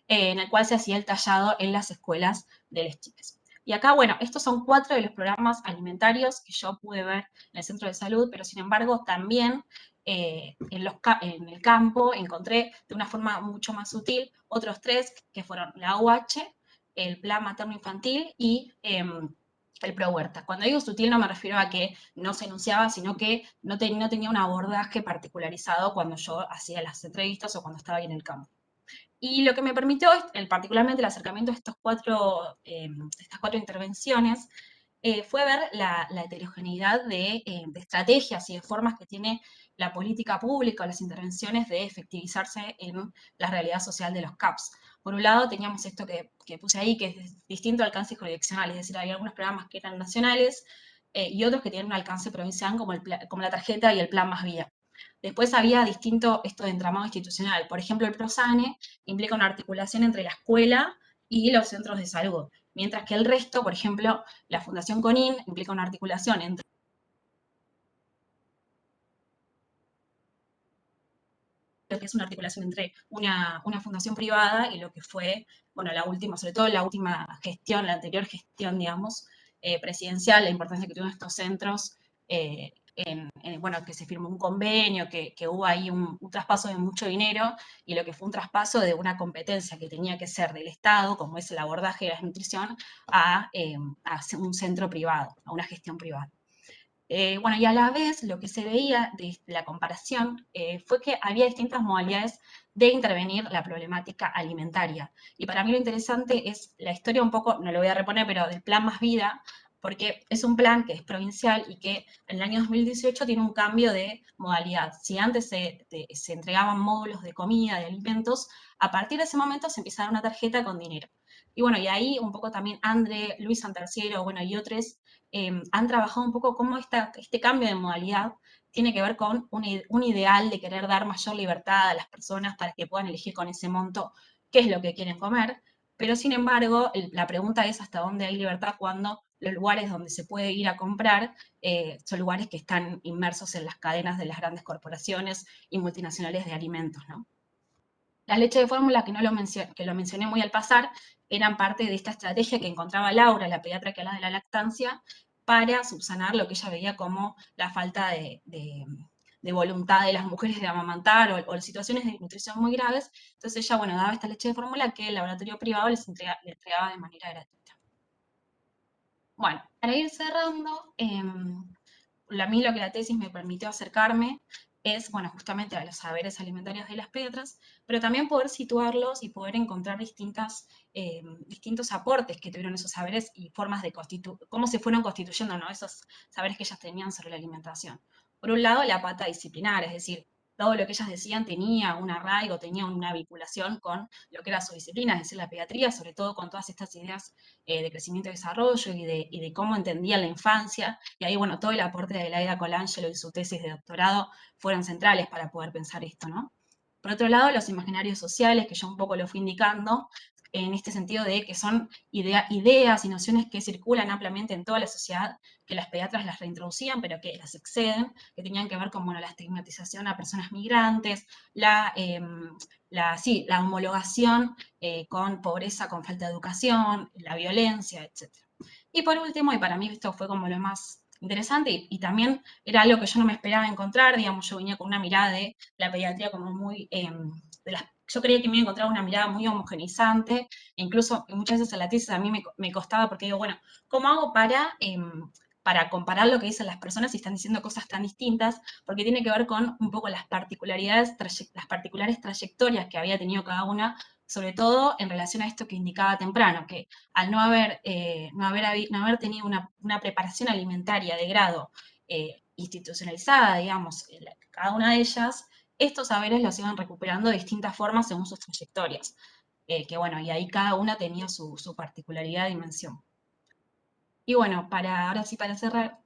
en el cual se hacía el tallado en las escuelas de las chicas. Y acá, bueno, estos son 4 de los programas alimentarios que yo pude ver en el centro de salud, pero sin embargo también en el campo encontré de una forma mucho más sutil otros 3 que fueron la UH, el Plan Materno Infantil y el Pro Huerta. Cuando digo sutil no me refiero a que no se enunciaba, sino que no tenía un abordaje particularizado cuando yo hacía las entrevistas o cuando estaba ahí en el campo. Y lo que me permitió, particularmente el acercamiento de estas 4 intervenciones, fue ver la heterogeneidad de estrategias y de formas que tiene la política pública o las intervenciones de efectivizarse en la realidad social de los CAPS. Por un lado teníamos esto que puse ahí, que es de distinto alcance jurisdiccional, es decir, había algunos programas que eran nacionales y otros que tienen un alcance provincial como la tarjeta y el plan Más Vía. Después había distinto esto de entramado institucional. Por ejemplo, el PROSANE implica una articulación entre la escuela y los centros de salud, mientras que el resto, por ejemplo, la Fundación CONIN implica una articulación entre lo que es una articulación entre una fundación privada y lo que fue, bueno, la última, sobre todo la última gestión, la anterior gestión, digamos, presidencial, la importancia que tuvieron estos centros, bueno, que se firmó un convenio, que hubo ahí un traspaso de mucho dinero y lo que fue un traspaso de una competencia que tenía que ser del Estado, como es el abordaje de la nutrición, a un centro privado, a una gestión privada. Bueno, y a la vez lo que se veía de la comparación fue que había distintas modalidades de intervenir la problemática alimentaria. Y para mí lo interesante es la historia un poco, no lo voy a reponer, pero del Plan Más Vida, porque es un plan que es provincial y que en el año 2018 tiene un cambio de modalidad. Si antes se entregaban módulos de comida, de alimentos, a partir de ese momento se empieza a dar una tarjeta con dinero. Y bueno, y ahí un poco también André, Luis Santerciero, bueno, y otros han trabajado un poco cómo este cambio de modalidad tiene que ver con un ideal de querer dar mayor libertad a las personas para que puedan elegir con ese monto qué es lo que quieren comer, pero sin embargo la pregunta es hasta dónde hay libertad cuando los lugares donde se puede ir a comprar son lugares que están inmersos en las cadenas de las grandes corporaciones y multinacionales de alimentos, ¿no? Las leches de fórmula, que, no lo que lo mencioné muy al pasar, eran parte de esta estrategia que encontraba Laura, la pediatra que habla de la lactancia, para subsanar lo que ella veía como la falta de voluntad de las mujeres de amamantar o situaciones de nutrición muy graves. Entonces ella, bueno, daba esta leche de fórmula que el laboratorio privado le entregaba de manera gratuita. Bueno, para ir cerrando, a mí lo que la tesis me permitió acercarme es, bueno, justamente a los saberes alimentarios de las pediatras, pero también poder situarlos y poder encontrar distintos aportes que tuvieron esos saberes y formas de cómo se fueron constituyendo, ¿no? Esos saberes que ellas tenían sobre la alimentación. Por un lado, la pata disciplinar, es decir, todo lo que ellas decían tenía un arraigo, tenía una vinculación con lo que era su disciplina, es decir, la pediatría, sobre todo con todas estas ideas de crecimiento y desarrollo y de cómo entendían la infancia. Y ahí, bueno, todo el aporte de Laida Colangelo y su tesis de doctorado fueron centrales para poder pensar esto, ¿no? Por otro lado, los imaginarios sociales, que yo un poco lo fui indicando, en este sentido de que son ideas y nociones que circulan ampliamente en toda la sociedad, que las pediatras las reintroducían, pero que las exceden, que tenían que ver con bueno, la estigmatización a personas migrantes, la homologación con pobreza, con falta de educación, la violencia, etc. Y por último, y para mí esto fue como lo más interesante, y también era algo que yo no me esperaba encontrar, digamos, yo venía con una mirada de la pediatría como muy, yo creía que me iba a encontrar una mirada muy homogeneizante, e incluso muchas veces en la tesis a mí me costaba porque digo, bueno, ¿cómo hago para comparar lo que dicen las personas si están diciendo cosas tan distintas? Porque tiene que ver con un poco las particulares trayectorias que había tenido cada una sobre todo en relación a esto que indicaba temprano, que al no haber tenido una preparación alimentaria de grado institucionalizada, digamos, cada una de ellas, estos saberes los iban recuperando de distintas formas según sus trayectorias. Que bueno, y ahí cada una tenía su particularidad y dimensión. Y bueno, ahora sí, para cerrar,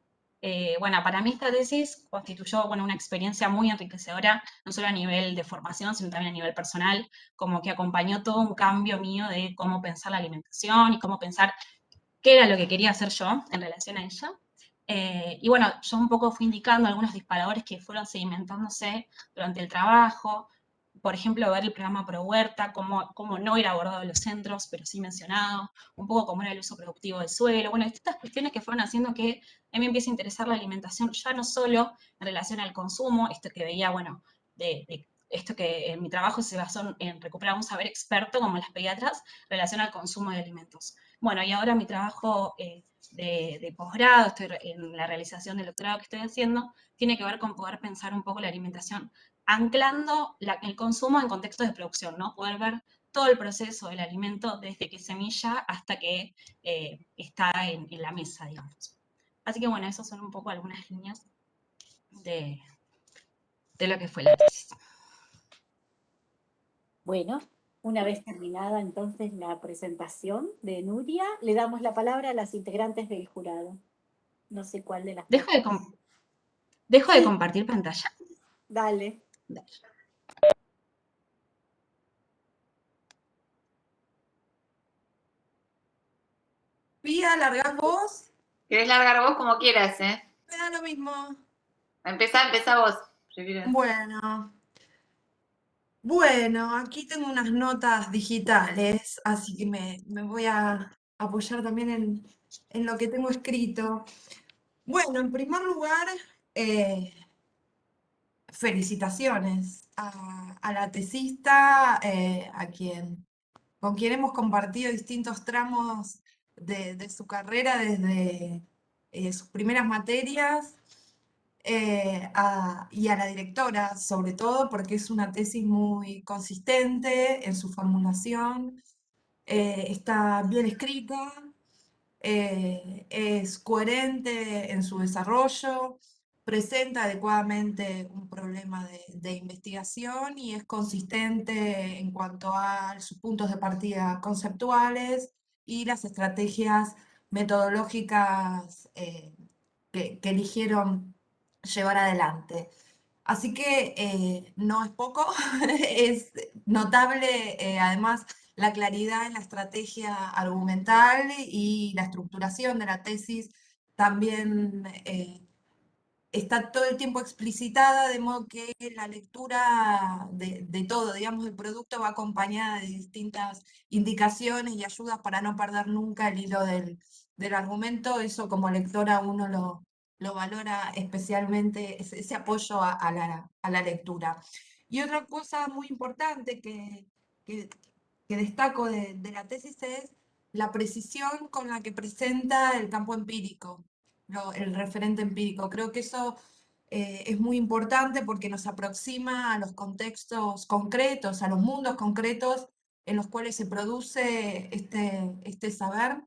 bueno, para mí esta tesis constituyó, bueno, una experiencia muy enriquecedora, no solo a nivel de formación, sino también a nivel personal, como que acompañó todo un cambio mío de cómo pensar la alimentación y cómo pensar qué era lo que quería hacer yo en relación a ella. Y bueno, yo un poco fui indicando algunos disparadores que fueron sedimentándose durante el trabajo, por ejemplo, ver el programa Pro Huerta, cómo no era abordado en los centros, pero sí mencionado, un poco cómo era el uso productivo del suelo, bueno, distintas cuestiones que fueron haciendo que a mí me empiece a interesar la alimentación, ya no solo en relación al consumo, esto que veía, bueno, de esto que en mi trabajo se basó en recuperar un saber experto, como las pediatras, en relación al consumo de alimentos. Bueno, y ahora mi trabajo de posgrado, estoy en la realización del doctorado que estoy haciendo, tiene que ver con poder pensar un poco la alimentación anclando el consumo en contextos de producción, ¿no? Poder ver todo el proceso del alimento desde que semilla hasta que está en la mesa, digamos. Así que bueno, esas son un poco algunas líneas de, de lo que fue la tesis. Bueno, una vez terminada entonces la presentación de Nuria, le damos la palabra a las integrantes del jurado. No sé cuál de las dos. ¿Dejo de Sí, compartir pantalla? dale. Dale. Pía, ¿largás vos? ¿Querés largar vos como quieras, eh? Me da lo mismo. Empezá vos. Primero. Bueno, aquí tengo unas notas digitales, así que me voy a apoyar también en lo que tengo escrito. Bueno, en primer lugar, eh, felicitaciones a la tesista, con quien hemos compartido distintos tramos de su carrera desde sus primeras materias y a la directora, sobre todo, porque es una tesis muy consistente en su formulación, está bien escrita, es coherente en su desarrollo, presenta adecuadamente un problema de investigación y es consistente en cuanto a sus puntos de partida conceptuales y las estrategias metodológicas que eligieron llevar adelante. Así que no es poco, es notable además la claridad en la estrategia argumental y la estructuración de la tesis también está todo el tiempo explicitada, de modo que la lectura de todo, digamos, el producto va acompañada de distintas indicaciones y ayudas para no perder nunca el hilo del argumento. Eso como lectora uno lo valora especialmente, ese apoyo a la lectura. Y otra cosa muy importante que, que destaco de la tesis es la precisión con la que presenta el campo empírico, el referente empírico. Creo que eso es muy importante porque nos aproxima a los contextos concretos, a los mundos concretos en los cuales se produce este saber.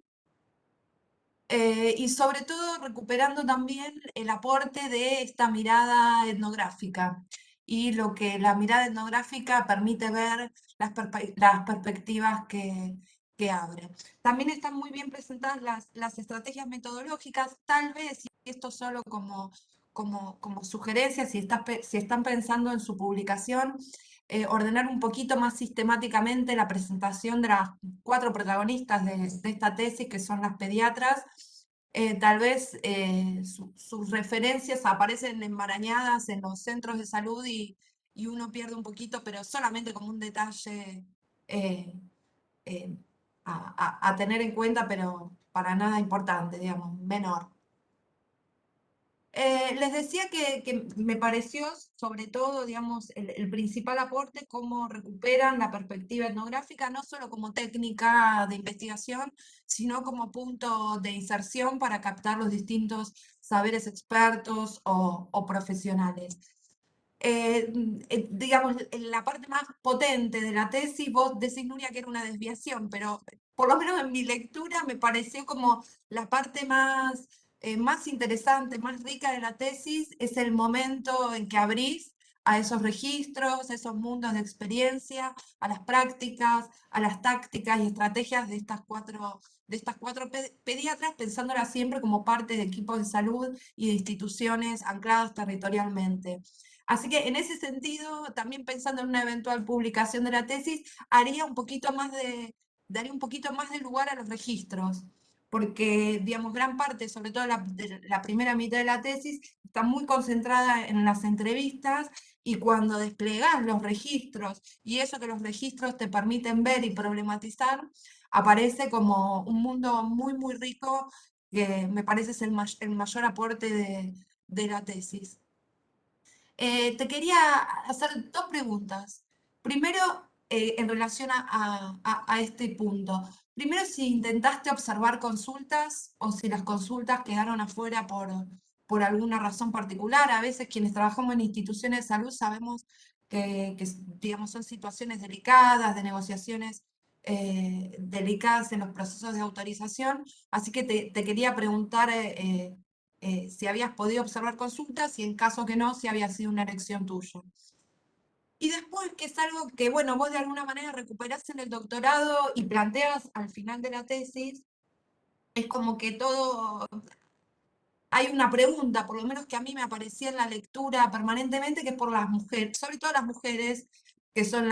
Y sobre todo recuperando también el aporte de esta mirada etnográfica y lo que la mirada etnográfica permite ver las perspectivas que abre. También están muy bien presentadas las estrategias metodológicas, tal vez, y esto solo como sugerencia, si están pensando en su publicación, ordenar un poquito más sistemáticamente la presentación de las 4 protagonistas de esta tesis, que son las pediatras. Tal vez sus referencias aparecen enmarañadas en los centros de salud y uno pierde un poquito, pero solamente como un detalle eh, eh, a tener en cuenta, pero para nada importante, digamos, menor. Les decía que me pareció, sobre todo, digamos, el principal aporte, cómo recuperan la perspectiva etnográfica, no solo como técnica de investigación, sino como punto de inserción para captar los distintos saberes expertos o profesionales. digamos, en la parte más potente de la tesis, vos decís, Nuria, que era una desviación, pero por lo menos en mi lectura me pareció como la parte más interesante, más rica de la tesis, es el momento en que abrís a esos registros, a esos mundos de experiencia, a las prácticas, a las tácticas y estrategias de estas cuatro pediatras, pensándolas siempre como parte de equipos de salud y de instituciones ancladas territorialmente. Así que en ese sentido, también pensando en una eventual publicación de la tesis, daría un poquito más de lugar a los registros, porque, digamos, gran parte, sobre todo de la primera mitad de la tesis, está muy concentrada en las entrevistas, y cuando desplegás los registros y eso que los registros te permiten ver y problematizar, aparece como un mundo muy, muy rico, que me parece es el mayor aporte de la tesis. Te quería hacer dos preguntas. Primero, en relación a este punto. Primero, si intentaste observar consultas o si las consultas quedaron afuera por alguna razón particular. A veces quienes trabajamos en instituciones de salud sabemos que, digamos, son situaciones delicadas, de negociaciones delicadas en los procesos de autorización. Así que te quería preguntar si habías podido observar consultas y en caso que no, si había sido una elección tuya. Y después, que es algo que, bueno, vos de alguna manera recuperás en el doctorado y planteas al final de la tesis, es como que todo, hay una pregunta, por lo menos que a mí me aparecía en la lectura permanentemente, que es por las mujeres, sobre todo las mujeres, que son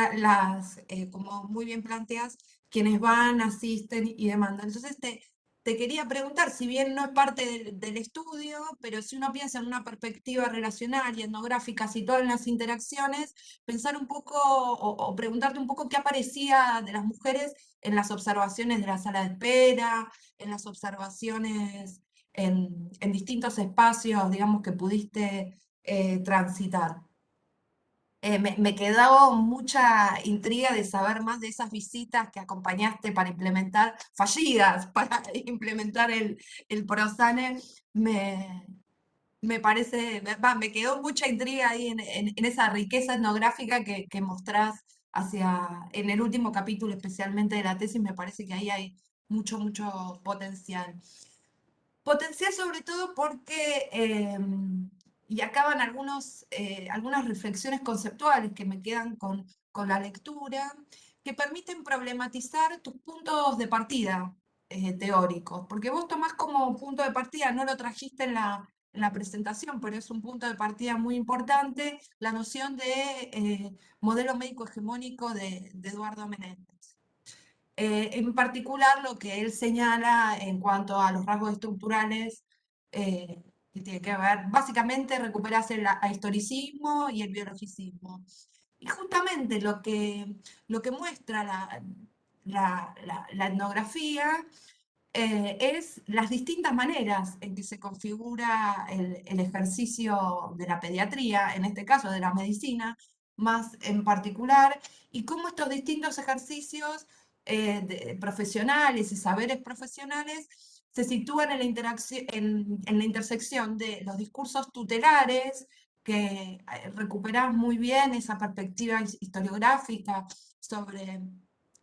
como muy bien planteadas, quienes van, asisten y demandan. Entonces te quería preguntar, si bien no es parte del estudio, pero si uno piensa en una perspectiva relacional y etnográfica situada en las interacciones, pensar un poco o preguntarte un poco qué aparecía de las mujeres en las observaciones de la sala de espera, en las observaciones en distintos espacios, digamos, que pudiste transitar. Me quedó mucha intriga de saber más de esas visitas que acompañaste para implementar, fallidas, para implementar el ProSANE. Me parece, me quedó mucha intriga ahí en esa riqueza etnográfica que mostrás en el último capítulo especialmente de la tesis. Me parece que ahí hay mucho, mucho potencial. Potencial sobre todo porque, y acaban algunas reflexiones conceptuales que me quedan con la lectura, que permiten problematizar tus puntos de partida teóricos, porque vos tomás como punto de partida, no lo trajiste en la presentación, pero es un punto de partida muy importante, la noción de modelo médico hegemónico de Eduardo Menéndez. En particular, lo que él señala en cuanto a los rasgos estructurales, que tiene que ver, básicamente recuperarse el ahistoricismo y el biologicismo. Y justamente lo que muestra la etnografía es las distintas maneras en que se configura el ejercicio de la pediatría, en este caso de la medicina, más en particular, y cómo estos distintos ejercicios profesionales y saberes profesionales se sitúan en la intersección de los discursos tutelares, que recuperás muy bien esa perspectiva historiográfica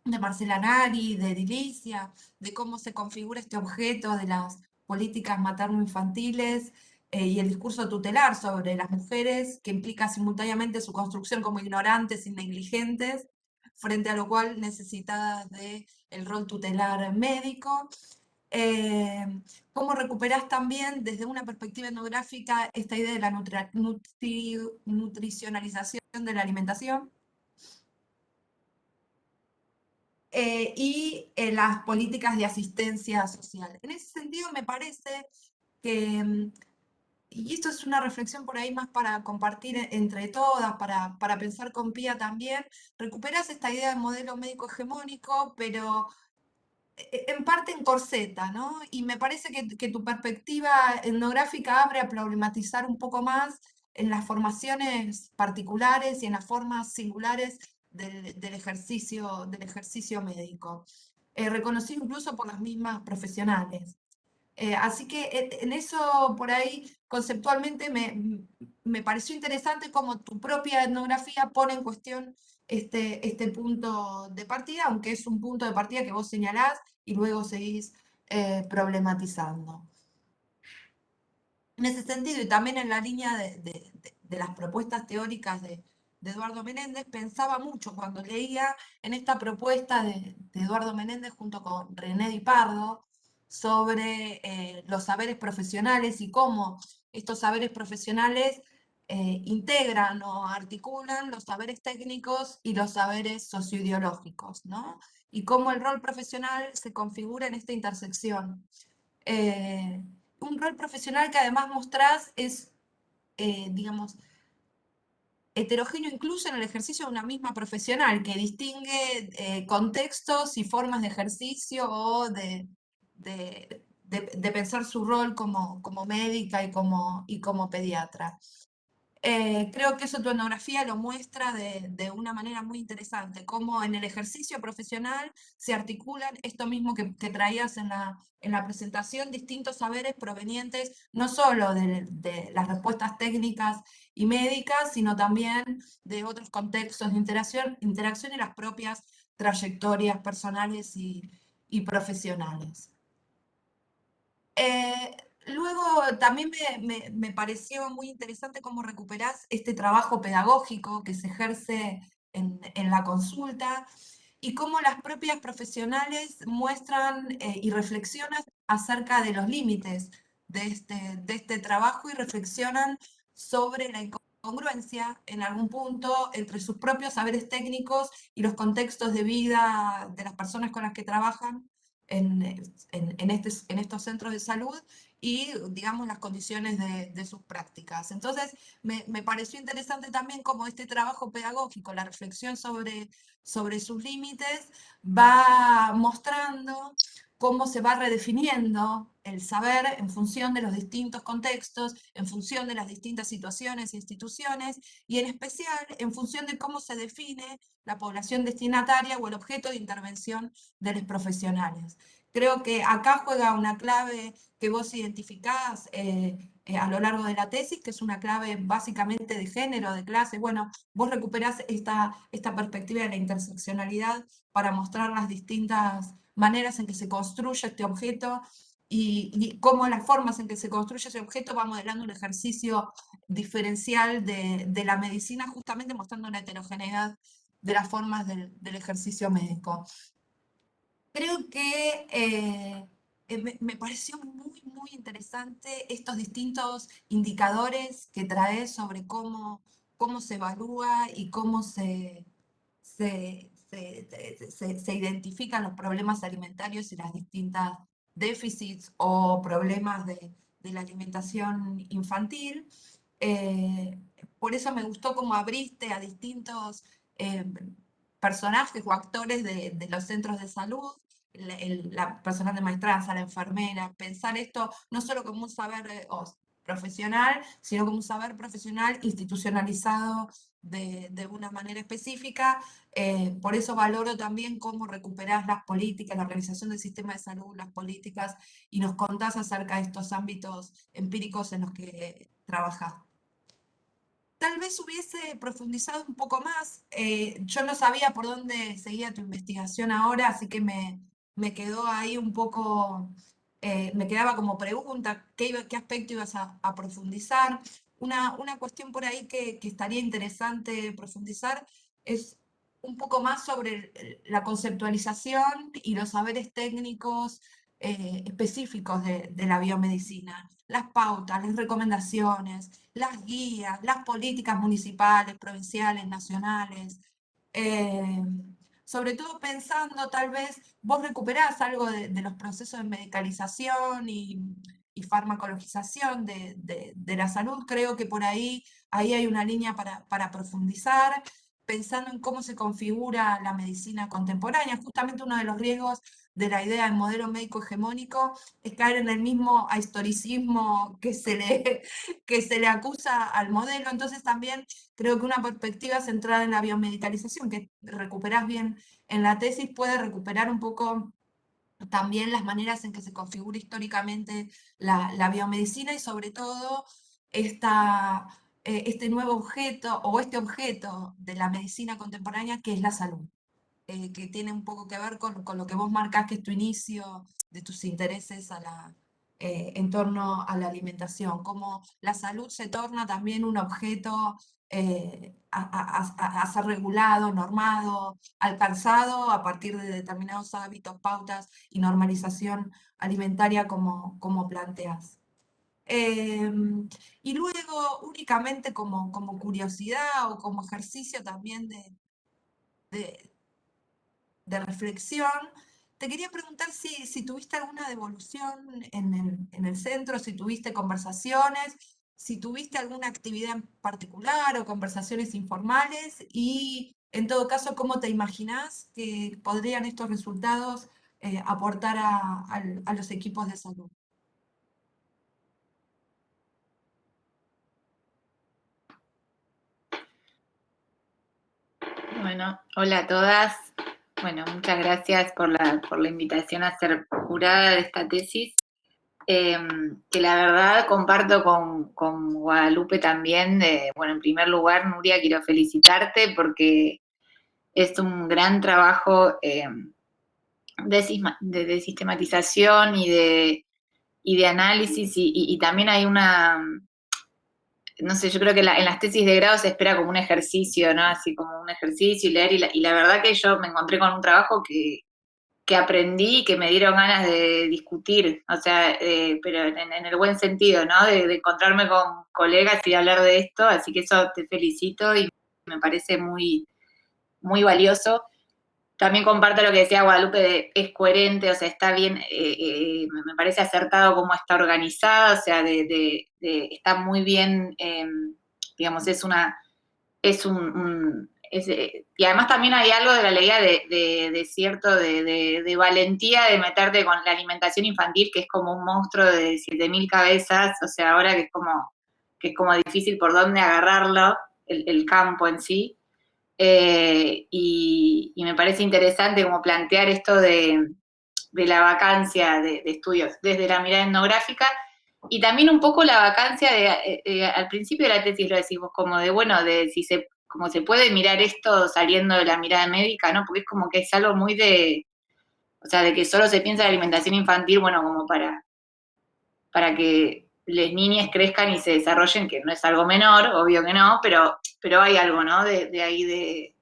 de Marcela Nari, de Edilicia, de cómo se configura este objeto de las políticas materno-infantiles y el discurso tutelar sobre las mujeres, que implica simultáneamente su construcción como ignorantes y negligentes, frente a lo cual necesitadas del rol tutelar médico. Cómo recuperás también desde una perspectiva etnográfica esta idea de la nutricionalización de la alimentación, y las políticas de asistencia social. En ese sentido, me parece que, y esto es una reflexión por ahí más para compartir entre todas, para pensar con Pía también, recuperas esta idea de modelo médico hegemónico, pero en parte encorseta, ¿no? Y me parece que tu perspectiva etnográfica abre a problematizar un poco más en las formaciones particulares y en las formas singulares del ejercicio médico, reconocido incluso por las mismas profesionales. Así que en eso, por ahí, conceptualmente me pareció interesante cómo tu propia etnografía pone en cuestión este punto de partida, aunque es un punto de partida que vos señalás y luego seguís problematizando. En ese sentido, y también en la línea de las propuestas teóricas de Eduardo Menéndez, pensaba mucho cuando leía en esta propuesta de Eduardo Menéndez junto con René Di Pardo sobre los saberes profesionales y cómo estos saberes profesionales integran o articulan los saberes técnicos y los saberes socioideológicos, ¿no? Y cómo el rol profesional se configura en esta intersección. Un rol profesional que además mostrás es, digamos, heterogéneo incluso en el ejercicio de una misma profesional, que distingue contextos y formas de ejercicio o de pensar su rol como médica y como pediatra. Creo que eso tu etnografía lo muestra de una manera muy interesante, cómo en el ejercicio profesional se articulan esto mismo que traías en la presentación, distintos saberes provenientes no solo de las respuestas técnicas y médicas, sino también de otros contextos de interacción y las propias trayectorias personales y profesionales. Luego también me pareció muy interesante cómo recuperás este trabajo pedagógico que se ejerce en la consulta y cómo las propias profesionales muestran y reflexionan acerca de los límites de este trabajo y reflexionan sobre la incongruencia en algún punto entre sus propios saberes técnicos y los contextos de vida de las personas con las que trabajan en estos centros de salud y, digamos, las condiciones de sus prácticas. Entonces, me pareció interesante también cómo este trabajo pedagógico, la reflexión sobre sus límites, va mostrando cómo se va redefiniendo el saber en función de los distintos contextos, en función de las distintas situaciones e instituciones, y en especial en función de cómo se define la población destinataria o el objeto de intervención de los profesionales. Creo que acá juega una clave que vos identificás a lo largo de la tesis, que es una clave básicamente de género, de clase. Bueno, vos recuperás esta perspectiva de la interseccionalidad para mostrar las distintas maneras en que se construye este objeto y cómo las formas en que se construye ese objeto va modelando un ejercicio diferencial de la medicina, justamente mostrando la heterogeneidad de las formas del ejercicio médico. Creo que me pareció muy interesante estos distintos indicadores que trae sobre cómo se evalúa y cómo se identifican los problemas alimentarios y las distintas déficits o problemas de la alimentación infantil. Por eso me gustó cómo abriste a distintos eh, personajes o actores de los centros de salud, la personal de maestranza, la enfermera, pensar esto no solo como un saber profesional, sino como un saber profesional institucionalizado de una manera específica. Por eso valoro también cómo recuperás las políticas, la organización del sistema de salud, las políticas, y nos contás acerca de estos ámbitos empíricos en los que trabajás. Tal vez hubiese profundizado un poco más. Yo no sabía por dónde seguía tu investigación ahora, así que me quedó ahí un poco, me quedaba como pregunta, ¿qué aspecto ibas a profundizar? Una cuestión por ahí que estaría interesante profundizar es un poco más sobre la conceptualización y los saberes técnicos específicos de la biomedicina, las pautas, las recomendaciones, las guías, las políticas municipales, provinciales, nacionales. Sobre todo pensando, tal vez vos recuperás algo de los procesos de medicalización y farmacologización de la salud. Creo que por ahí hay una línea para profundizar, pensando en cómo se configura la medicina contemporánea. Justamente uno de los riesgos de la idea del modelo médico hegemónico es caer en el mismo historicismo que se le acusa al modelo. Entonces también creo que una perspectiva centrada en la biomedicalización, que recuperás bien en la tesis, puede recuperar un poco también las maneras en que se configura históricamente la biomedicina y sobre todo esta este nuevo objeto o este objeto de la medicina contemporánea que es la salud, que tiene un poco que ver con lo que vos marcás que es tu inicio de tus intereses en torno a la alimentación, cómo la salud se torna también un objeto a ser regulado, normado, alcanzado a partir de determinados hábitos, pautas y normalización alimentaria como planteas. Y luego, únicamente como curiosidad o como ejercicio también de reflexión, te quería preguntar si tuviste alguna devolución en el centro, si tuviste conversaciones, si tuviste alguna actividad en particular o conversaciones informales y, en todo caso, cómo te imaginás que podrían estos resultados aportar a los equipos de salud. Bueno, hola a todas. Bueno, muchas gracias por la invitación a ser jurada de esta tesis, que la verdad comparto con Guadalupe también. Bueno, en primer lugar, Nuria, quiero felicitarte porque es un gran trabajo de sistematización y de análisis y también hay no sé, yo creo que en las tesis de grado se espera como un ejercicio, ¿no? Así como un ejercicio y leer, y la verdad que yo me encontré con un trabajo que aprendí y que me dieron ganas de discutir, o sea, pero en el buen sentido, ¿no? De encontrarme con colegas y hablar de esto, así que eso te felicito y me parece muy, muy valioso. También comparto lo que decía Guadalupe, es coherente, o sea, está bien, me parece acertado cómo está organizada, o sea, está muy bien, digamos, y además también hay algo de la ley de cierto, de valentía de meterte con la alimentación infantil, que es como un monstruo de 7.000 cabezas, o sea, ahora que es como difícil por dónde agarrarlo, el campo en sí. Y me parece interesante como plantear esto de la vacancia de estudios desde la mirada etnográfica y también un poco la vacancia al principio de la tesis lo decimos como de, bueno, de si como se puede mirar esto saliendo de la mirada médica, ¿no? Porque es como que es algo muy o sea, de que solo se piensa en alimentación infantil, bueno, como para que las niñas crezcan y se desarrollen, que no es algo menor, obvio que no, pero hay algo, ¿no? De ahí de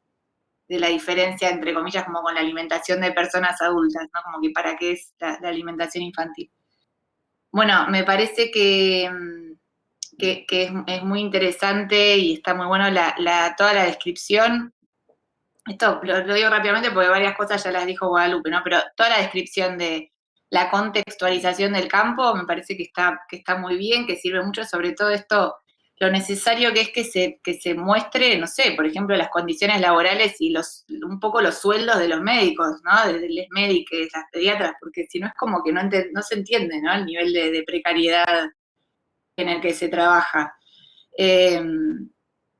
la diferencia, entre comillas, como con la alimentación de personas adultas, ¿no? Como que para qué es la alimentación infantil. Bueno, me parece que es muy interesante y está muy bueno toda la descripción. Esto lo digo rápidamente porque varias cosas ya las dijo Guadalupe, ¿no? Pero toda la descripción de la contextualización del campo me parece que está muy bien, que sirve mucho, sobre todo esto, lo necesario que es que se muestre, no sé, por ejemplo, las condiciones laborales y un poco los sueldos de los médicos, ¿no? De los médicos, las pediatras, porque si no es como que no se entiende, ¿no? El nivel de precariedad en el que se trabaja.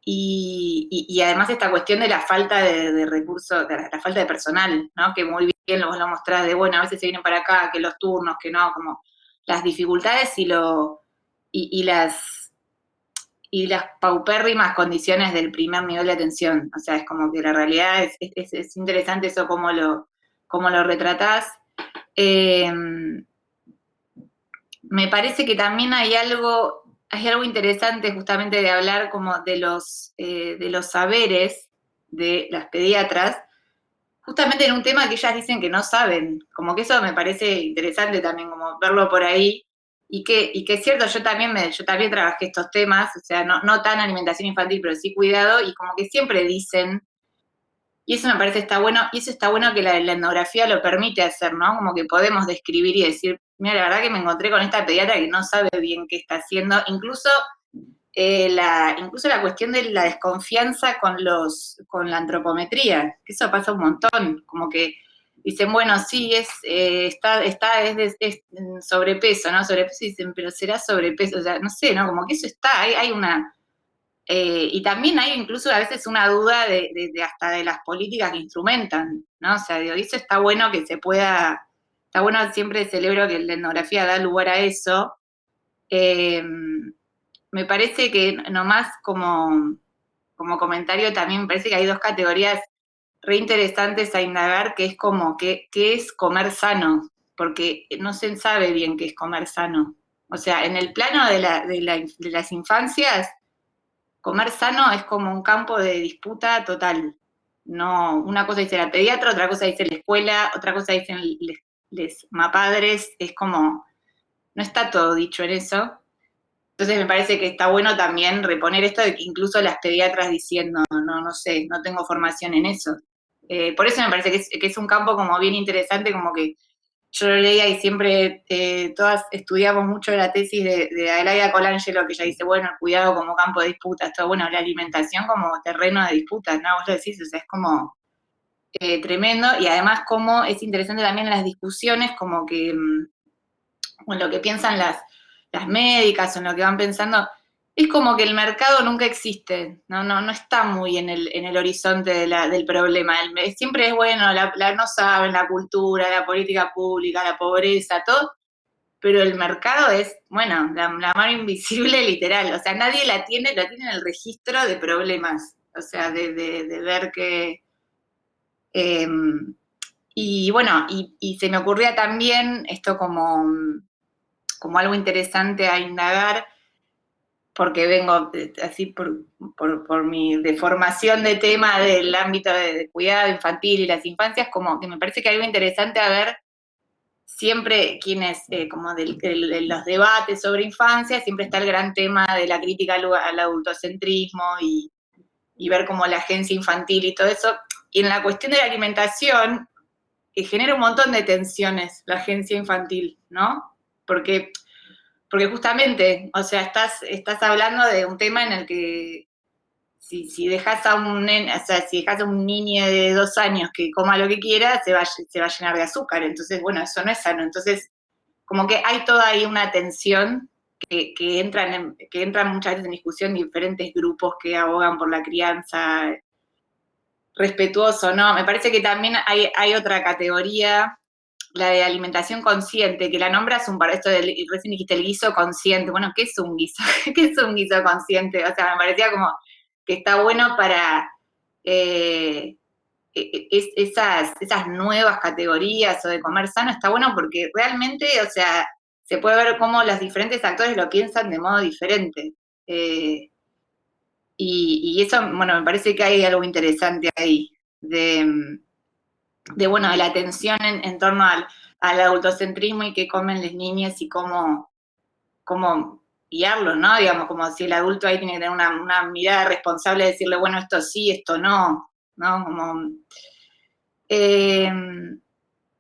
Y además esta cuestión de la falta de recursos, de la falta de personal, ¿no? Que muy bien vos lo mostrás de, bueno, a veces se vienen para acá, que los turnos, que no, como las dificultades y las paupérrimas condiciones del primer nivel de atención. O sea, es como que la realidad es interesante eso cómo lo retratás. Me parece que también hay algo interesante justamente de hablar como de los saberes de las pediatras, justamente en un tema que ellas dicen que no saben, como que eso me parece interesante también, como verlo por ahí, y que es cierto, yo también trabajé estos temas, o sea, no tan alimentación infantil, pero sí cuidado, y como que siempre dicen, y eso me parece está bueno, y eso está bueno que la etnografía lo permite hacer, ¿no? Como que podemos describir y decir, mira, la verdad que me encontré con esta pediatra que no sabe bien qué está haciendo, incluso la cuestión de la desconfianza con la antropometría, que eso pasa un montón, como que dicen, bueno, sí, es sobrepeso, ¿no? Sobrepeso, y dicen, pero será sobrepeso, o sea, no sé, ¿no? Como que eso está, hay una... y también hay incluso a veces una duda hasta de las políticas que instrumentan, ¿no? O sea, digo, eso está bueno que se pueda, está bueno, siempre celebro que la etnografía da lugar a eso, me parece que nomás como comentario también me parece que hay dos categorías re interesantes a indagar, que es como qué es comer sano, porque no se sabe bien qué es comer sano. O sea, en el plano de las infancias, comer sano es como un campo de disputa total. No, una cosa dice la pediatra, otra cosa dice la escuela, otra cosa dicen les mapadres, es como, no está todo dicho en eso. Entonces me parece que está bueno también reponer esto de que incluso las pediatras diciendo, no sé, no tengo formación en eso. Por eso me parece que es un campo como bien interesante, como que yo lo leía y siempre todas estudiamos mucho la tesis de Adelaida Colangelo, que ella dice, bueno, el cuidado como campo de disputas, todo bueno, la alimentación como terreno de disputas, ¿no? Vos lo decís, o sea, es como tremendo, y además como es interesante también las discusiones, como que en lo que piensan las médicas o en lo que van pensando, es como que el mercado nunca existe, no está muy en el horizonte del problema. Siempre es bueno, no saben, la cultura, la política pública, la pobreza, todo, pero el mercado es, bueno, la mano invisible literal, o sea, nadie la tiene en el registro de problemas, o sea, de ver que... y bueno, y se me ocurría también esto como algo interesante a indagar, porque vengo así por mi deformación de tema del ámbito de cuidado infantil y las infancias, como que me parece que hay algo interesante a ver siempre quienes, como de los debates sobre infancia, siempre está el gran tema de la crítica al adultocentrismo y ver como la agencia infantil y todo eso. Y en la cuestión de la alimentación, genera un montón de tensiones la agencia infantil, ¿no? Porque justamente, o sea, estás hablando de un tema en el que si dejas a un nene, o sea, si dejas a un niño de 2 años que coma lo que quiera, se va a llenar de azúcar. Entonces, bueno, eso no es sano. Entonces, como que hay toda ahí una tensión que entran muchas veces en discusión diferentes grupos que abogan por la crianza respetuoso, ¿no? Me parece que también hay otra categoría, la de alimentación consciente, que la nombras esto recién dijiste el guiso consciente. Bueno, ¿qué es un guiso? ¿Qué es un guiso consciente? O sea, me parecía como que está bueno para esas nuevas categorías o de comer sano, está bueno porque realmente, o sea, se puede ver cómo los diferentes actores lo piensan de modo diferente. Y eso, bueno, me parece que hay algo interesante ahí, bueno, de la atención en torno al adultocentrismo y qué comen las niñas y cómo guiarlos, ¿no? Digamos, como si el adulto ahí tiene que tener una mirada responsable de decirle, bueno, esto sí, esto no, ¿no? Como,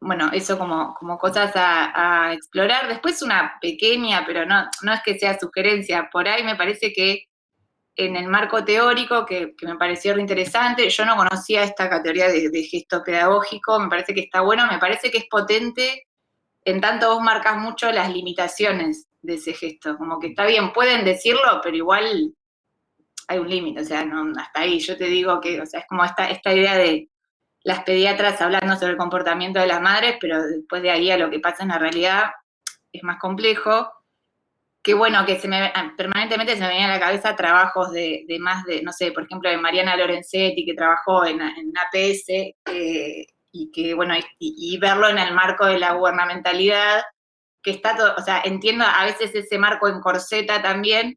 bueno, eso como cosas a explorar. Después una pequeña, pero no es que sea sugerencia, por ahí me parece que en el marco teórico, que me pareció interesante, yo no conocía esta categoría de gesto pedagógico, me parece que está bueno, me parece que es potente, en tanto vos marcas mucho las limitaciones de ese gesto, como que está bien, pueden decirlo, pero igual hay un límite, o sea, no, hasta ahí, yo te digo que, o sea, es como esta idea de las pediatras hablando sobre el comportamiento de las madres, pero después de ahí a lo que pasa en la realidad es más complejo. Qué bueno que permanentemente se me venía a la cabeza trabajos de más de, no sé, por ejemplo, de Mariana Lorenzetti, que trabajó en APS, y que, bueno, y verlo en el marco de la gubernamentalidad, que está todo, o sea, entiendo a veces ese marco encorseta también,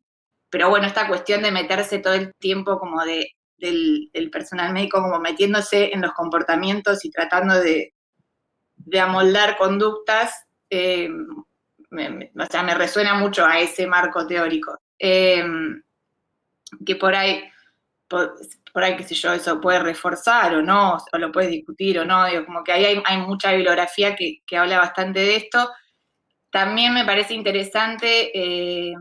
pero bueno, esta cuestión de meterse todo el tiempo como del personal médico, como metiéndose en los comportamientos y tratando de amoldar conductas, o sea, me resuena mucho a ese marco teórico. Que por ahí, qué sé yo, eso puede reforzar o no, o lo puedes discutir o no, digo, como que ahí hay mucha bibliografía que habla bastante de esto. También me parece interesante,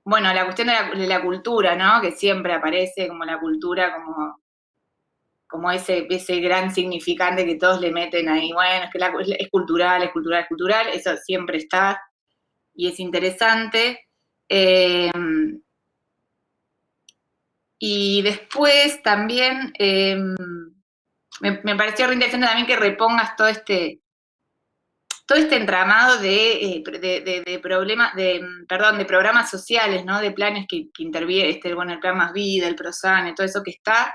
bueno, la cuestión de la cultura, ¿no? Que siempre aparece como la cultura, como ese gran significante que todos le meten ahí, bueno, es que es cultural, es cultural, es cultural, eso siempre está y es interesante. Y después también me pareció re interesante también que repongas todo todo este entramado de programas sociales, ¿no? De planes que interviene, bueno, el Plan Más Vida, el PROSANE, todo eso que está,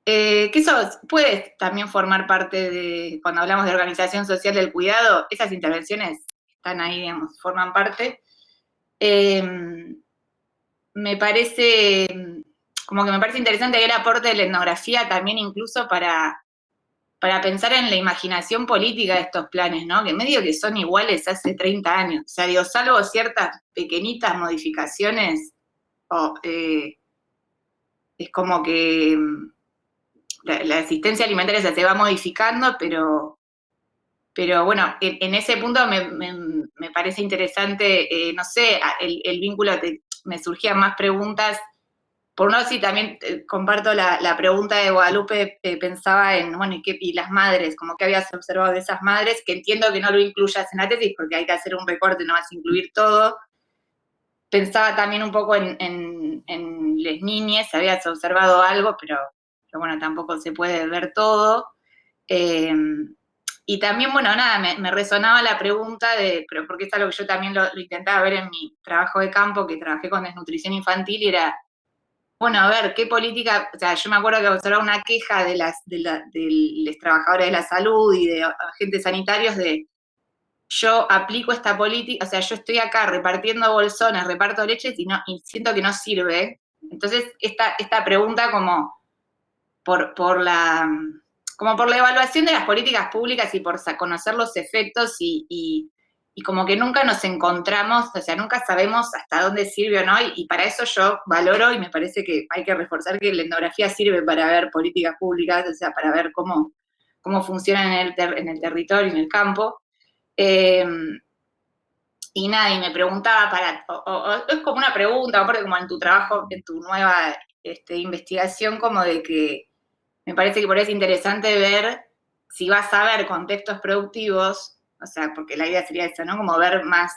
que eso puede también formar parte de, cuando hablamos de organización social del cuidado, esas intervenciones están ahí, digamos, forman parte. Me parece, como que me parece interesante ahí el aporte de la etnografía también incluso para pensar en la imaginación política de estos planes, ¿no? Que medio que son iguales hace 30 años. O sea, digo, salvo ciertas pequeñitas modificaciones, es como que la asistencia alimentaria se va modificando, pero bueno, en ese punto me parece interesante, no sé, el vínculo, me surgían más preguntas. Por un lado, sí, también comparto la pregunta de Guadalupe, pensaba en, bueno, y las madres, como que habías observado de esas madres, que entiendo que no lo incluyas en la tesis porque hay que hacer un recorte, no vas a incluir todo. Pensaba también un poco en las niñas, habías observado algo, pero bueno, tampoco se puede ver todo. Y también, bueno, nada, me resonaba la pregunta pero porque es algo que yo también lo intentaba ver en mi trabajo de campo, que trabajé con desnutrición infantil, y era, bueno, a ver, ¿qué política? O sea, yo me acuerdo que observaba una queja de los trabajadores de la salud y de agentes sanitarios de, yo aplico esta política, o sea, yo estoy acá repartiendo bolsones, reparto leches y siento que no sirve. Entonces, esta pregunta como por la evaluación de las políticas públicas y por conocer los efectos y como que nunca nos encontramos, o sea, nunca sabemos hasta dónde sirve o no, y para eso yo valoro y me parece que hay que reforzar que la etnografía sirve para ver políticas públicas, o sea, para ver cómo funcionan en el territorio, en el campo. Y nada, y me preguntaba, es como una pregunta, aparte como en tu trabajo, en tu nueva investigación, como de que me parece que por eso es interesante ver si vas a ver contextos productivos, o sea, porque la idea sería eso, ¿no? Como ver más,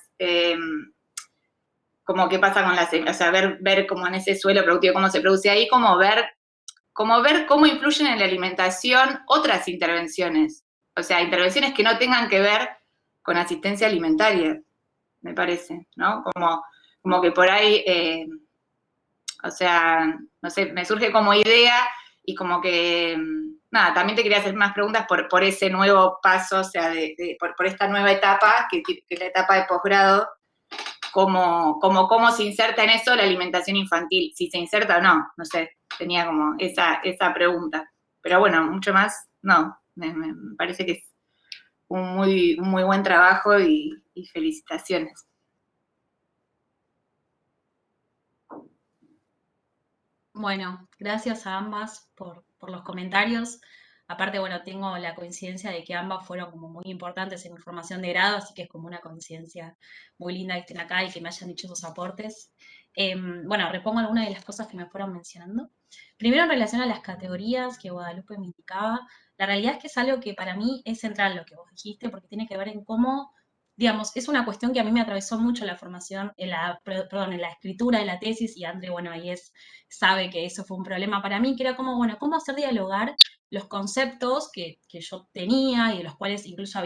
como qué pasa con o sea, ver como en ese suelo productivo cómo se produce ahí, como ver cómo influyen en la alimentación otras intervenciones, o sea, intervenciones que no tengan que ver con asistencia alimentaria, me parece, ¿no? Como que por ahí, o sea, no sé, me surge como idea y como que, nada, también te quería hacer más preguntas por ese nuevo paso, o sea, por esta nueva etapa, que es la etapa de posgrado, cómo se inserta en eso la alimentación infantil, si se inserta o no, no sé, tenía como esa pregunta. Pero bueno, mucho más, no, me parece que es un muy buen trabajo y felicitaciones. Bueno, gracias a ambas por los comentarios. Aparte, bueno, tengo la coincidencia de que ambas fueron como muy importantes en mi formación de grado, así que es como una coincidencia muy linda que estén acá y que me hayan dicho esos aportes. Bueno, repongo algunas de las cosas que me fueron mencionando. Primero, en relación a las categorías que Guadalupe me indicaba, la realidad es que es algo que para mí es central lo que vos dijiste, porque tiene que ver en cómo, digamos, es una cuestión que a mí me atravesó mucho la formación, en la escritura de la tesis, y André, bueno, ahí sabe que eso fue un problema para mí, que era como, bueno, cómo hacer dialogar los conceptos que yo tenía y de los cuales incluso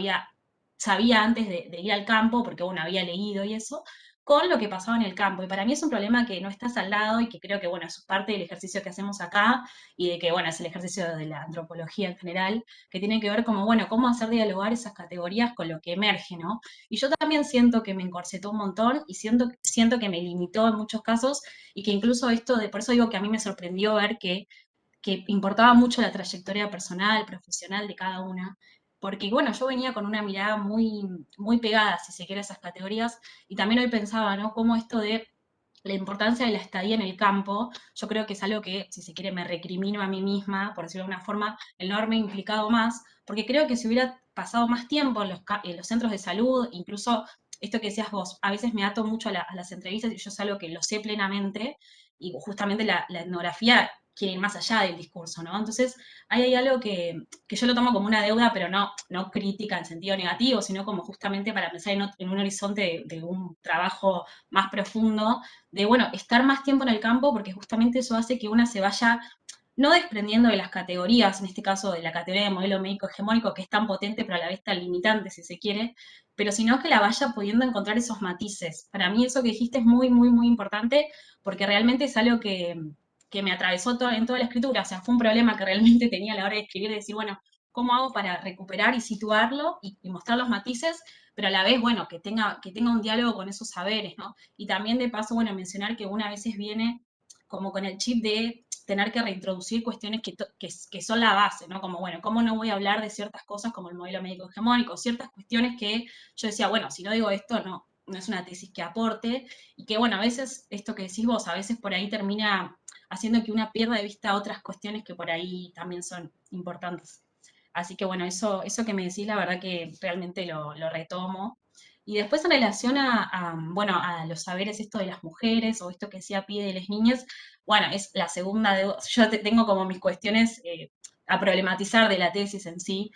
sabía antes de ir al campo, porque bueno, había leído y eso, con lo que pasaba en el campo. Y para mí es un problema que no está saldado y que creo que, bueno, es parte del ejercicio que hacemos acá y de que, bueno, es el ejercicio de la antropología en general, que tiene que ver como, bueno, cómo hacer dialogar esas categorías con lo que emerge, ¿no? Y yo también siento que me encorsetó un montón y siento que me limitó en muchos casos y que incluso por eso digo que a mí me sorprendió ver que importaba mucho la trayectoria personal, profesional de cada una, porque bueno, yo venía con una mirada muy, muy pegada, si se quiere, a esas categorías, y también hoy pensaba, ¿no? Cómo esto de la importancia de la estadía en el campo, yo creo que es algo que, si se quiere, me recrimino a mí misma, por decirlo de alguna forma, el no haberme implicado más, porque creo que si hubiera pasado más tiempo en los centros de salud, incluso esto que decías vos, a veces me ato mucho a las entrevistas y yo es algo que lo sé plenamente, y justamente la etnografía quiere ir más allá del discurso, ¿no? Entonces, ahí hay algo que yo lo tomo como una deuda, pero no crítica en sentido negativo, sino como justamente para pensar en un horizonte de un trabajo más profundo, de, bueno, estar más tiempo en el campo, porque justamente eso hace que una se vaya, no desprendiendo de las categorías, en este caso de la categoría de modelo médico hegemónico, que es tan potente pero a la vez tan limitante, si se quiere, pero sino que la vaya pudiendo encontrar esos matices. Para mí eso que dijiste es muy, muy, muy importante, porque realmente es algo que me atravesó en toda la escritura, o sea, fue un problema que realmente tenía a la hora de escribir, de decir, bueno, ¿cómo hago para recuperar y situarlo y mostrar los matices, pero a la vez, bueno, que tenga un diálogo con esos saberes, ¿no? Y también de paso, bueno, mencionar que una a veces viene como con el chip de tener que reintroducir cuestiones que son la base, ¿no? Como, bueno, ¿cómo no voy a hablar de ciertas cosas como el modelo médico hegemónico? Ciertas cuestiones que yo decía, bueno, si no digo esto, no es una tesis que aporte, y que, bueno, a veces, esto que decís vos, a veces por ahí termina haciendo que una pierda de vista otras cuestiones que por ahí también son importantes. Así que, bueno, eso que me decís, la verdad que realmente lo retomo. Y después en relación bueno, a los saberes esto de las mujeres, o esto que decía Pi de las niñas, bueno, es la segunda, yo tengo como mis cuestiones a problematizar de la tesis en sí,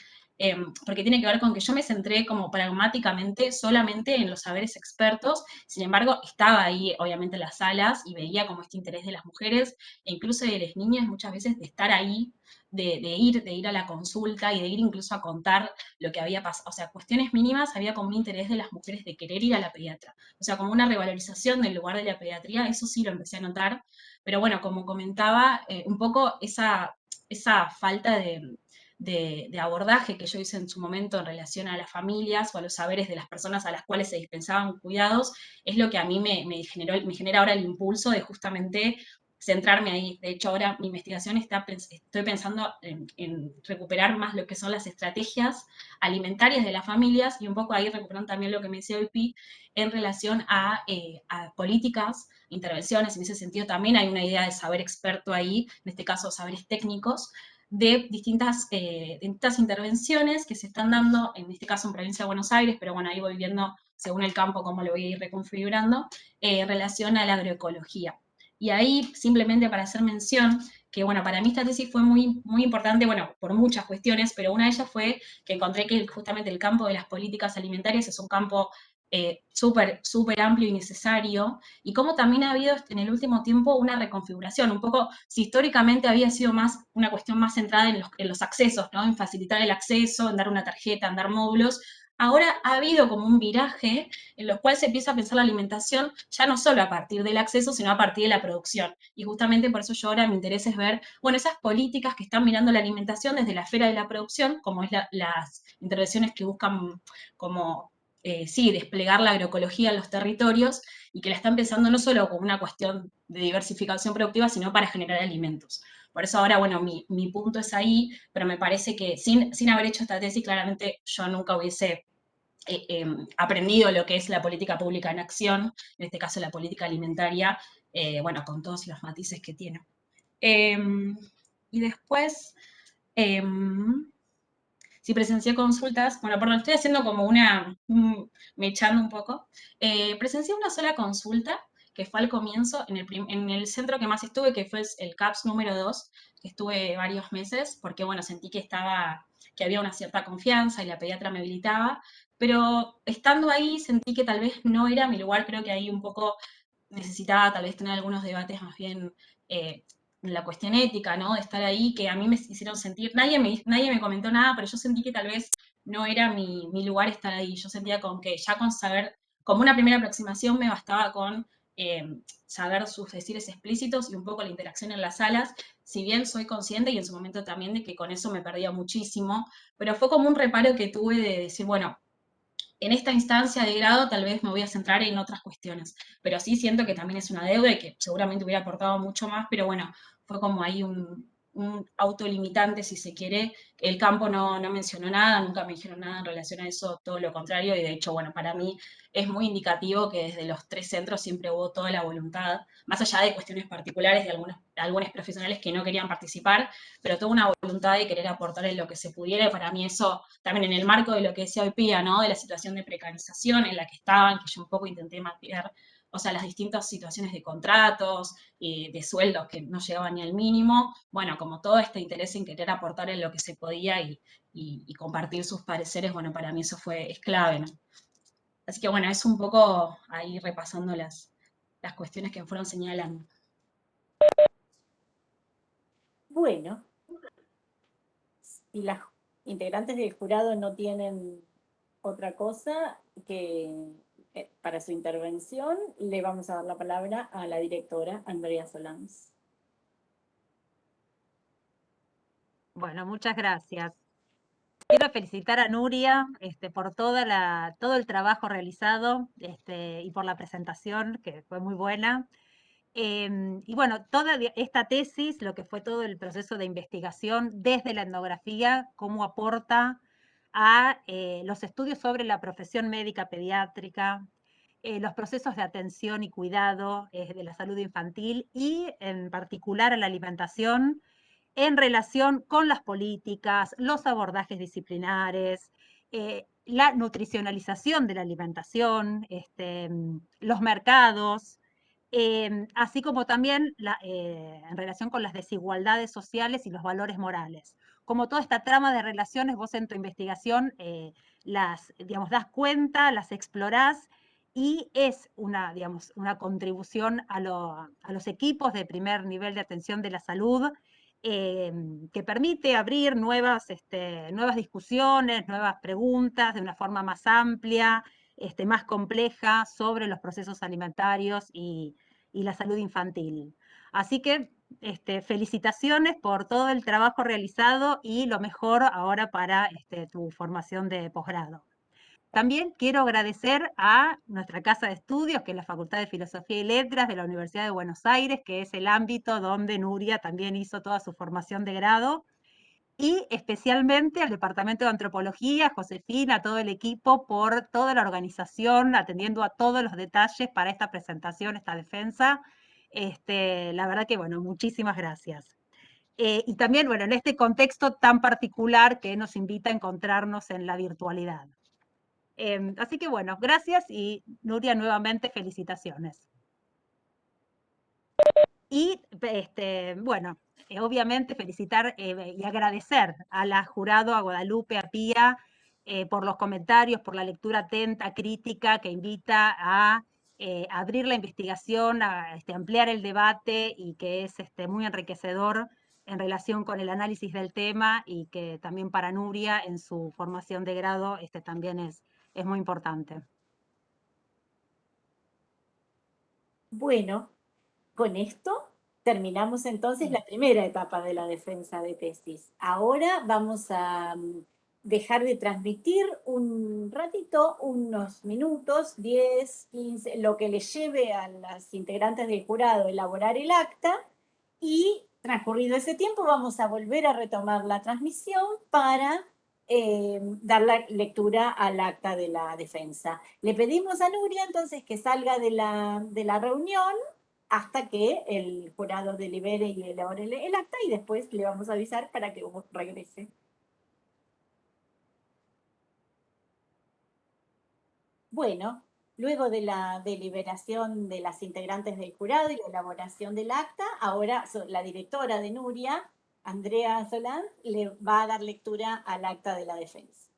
porque tiene que ver con que yo me centré como pragmáticamente solamente en los saberes expertos, sin embargo, estaba ahí obviamente en las salas y veía como este interés de las mujeres, e incluso de las niñas muchas veces de estar ahí, de ir a la consulta y de ir incluso a contar lo que había pasado, o sea, cuestiones mínimas, había como un interés de las mujeres de querer ir a la pediatra, o sea, como una revalorización del lugar de la pediatría, eso sí lo empecé a notar, pero bueno, como comentaba, un poco esa falta de abordaje que yo hice en su momento en relación a las familias o a los saberes de las personas a las cuales se dispensaban cuidados, es lo que a mí me genera ahora el impulso de justamente centrarme ahí. De hecho, ahora mi investigación estoy pensando en recuperar más lo que son las estrategias alimentarias de las familias, y un poco ahí recuperando también lo que me decía Pi en relación a políticas, intervenciones. En ese sentido también hay una idea de saber experto ahí, en este caso saberes técnicos, de distintas intervenciones que se están dando, en este caso en provincia de Buenos Aires, pero bueno, ahí voy viendo según el campo cómo lo voy a ir reconfigurando, en relación a la agroecología. Y ahí, simplemente para hacer mención, que bueno, para mí esta tesis fue muy, muy importante, bueno, por muchas cuestiones, pero una de ellas fue que encontré que justamente el campo de las políticas alimentarias es un campo súper, súper amplio y necesario, y cómo también ha habido en el último tiempo una reconfiguración, un poco, si históricamente había sido más una cuestión más centrada en los accesos, ¿no? En facilitar el acceso, en dar una tarjeta, en dar módulos, ahora ha habido como un viraje en los cuales se empieza a pensar la alimentación ya no solo a partir del acceso, sino a partir de la producción. Y justamente por eso yo ahora me interesa es ver, bueno, esas políticas que están mirando la alimentación desde la esfera de la producción, como es las intervenciones que buscan como, sí, desplegar la agroecología en los territorios, y que la están pensando no solo como una cuestión de diversificación productiva, sino para generar alimentos. Por eso ahora, bueno, mi punto es ahí, pero me parece que sin haber hecho esta tesis, claramente yo nunca hubiese aprendido lo que es la política pública en acción, en este caso la política alimentaria, bueno, con todos los matices que tiene. Y después, si presencié consultas, bueno, perdón, estoy haciendo como me echando un poco. Presencié una sola consulta, que fue al comienzo, en el centro que más estuve, que fue el CAPS número 2, que estuve varios meses, porque, bueno, sentí que había una cierta confianza y la pediatra me habilitaba, pero estando ahí sentí que tal vez no era mi lugar, creo que ahí un poco necesitaba tal vez tener algunos debates más bien la cuestión ética, ¿no? De estar ahí, que a mí me hicieron sentir, nadie me comentó nada, pero yo sentí que tal vez no era mi lugar estar ahí. Yo sentía con que ya con saber, como una primera aproximación me bastaba con saber sus decires explícitos y un poco la interacción en las salas, si bien soy consciente y en su momento también de que con eso me perdía muchísimo, pero fue como un reparo que tuve de decir, bueno, en esta instancia de grado tal vez me voy a centrar en otras cuestiones, pero sí siento que también es una deuda y que seguramente hubiera aportado mucho más, pero bueno, fue como ahí un autolimitante, si se quiere. El campo no mencionó nada, nunca me dijeron nada en relación a eso, todo lo contrario, y de hecho, bueno, para mí es muy indicativo que desde los 3 centros siempre hubo toda la voluntad, más allá de cuestiones particulares de algunos profesionales que no querían participar, pero toda una voluntad de querer aportar en lo que se pudiera, y para mí eso, también en el marco de lo que decía hoy Pía, ¿no? De la situación de precarización en la que estaban, que yo un poco intenté mapear, o sea, las distintas situaciones de contratos, de sueldos que no llegaban ni al mínimo, bueno, como todo este interés en querer aportar en lo que se podía y compartir sus pareceres, bueno, para mí eso es clave, ¿no? Así que bueno, es un poco ahí repasando las cuestiones que me fueron señalando. Bueno, si las integrantes del jurado no tienen otra cosa que para su intervención, le vamos a dar la palabra a la directora Andrea Solans. Bueno, muchas gracias. Quiero felicitar a Nuria por todo el trabajo realizado y por la presentación, que fue muy buena. Y bueno, toda esta tesis, lo que fue todo el proceso de investigación desde la etnografía, cómo aporta a los estudios sobre la profesión médica pediátrica, los procesos de atención y cuidado de la salud infantil y en particular a la alimentación en relación con las políticas, los abordajes disciplinares, la nutricionalización de la alimentación, los mercados, así como también en relación con las desigualdades sociales y los valores morales. Como toda esta trama de relaciones, vos en tu investigación digamos, das cuenta, las explorás y es digamos, una contribución a los equipos de primer nivel de atención de la salud que permite abrir nuevas discusiones, nuevas preguntas de una forma más amplia, más compleja sobre los procesos alimentarios y la salud infantil. Así que felicitaciones por todo el trabajo realizado y lo mejor ahora para tu formación de posgrado. También quiero agradecer a nuestra casa de estudios, que es la Facultad de Filosofía y Letras de la Universidad de Buenos Aires, que es el ámbito donde Nuria también hizo toda su formación de grado, y especialmente al Departamento de Antropología, Josefina, a todo el equipo por toda la organización, atendiendo a todos los detalles para esta presentación, esta defensa. La verdad que, bueno, muchísimas gracias. Y también, bueno, en este contexto tan particular que nos invita a encontrarnos en la virtualidad. Así que bueno, gracias y Nuria, nuevamente felicitaciones. Y bueno, obviamente felicitar y agradecer a la jurado, a Guadalupe, a Pía, por los comentarios, por la lectura atenta, crítica, que invita a abrir la investigación, a ampliar el debate y que es muy enriquecedor en relación con el análisis del tema y que también para Nuria en su formación de grado también es muy importante. Bueno, con esto terminamos entonces la primera etapa de la defensa de tesis. Ahora vamos a dejar de transmitir un ratito, unos minutos, 10, 15, lo que les lleve a las integrantes del jurado elaborar el acta y transcurrido ese tiempo vamos a volver a retomar la transmisión para dar la lectura al acta de la defensa. Le pedimos a Nuria entonces que salga de la reunión hasta que el jurado delibere y elabore el acta y después le vamos a avisar para que regrese. Bueno, luego de la deliberación de las integrantes del jurado y la elaboración del acta, ahora la directora de Nuria, Andrea Solán, le va a dar lectura al acta de la defensa.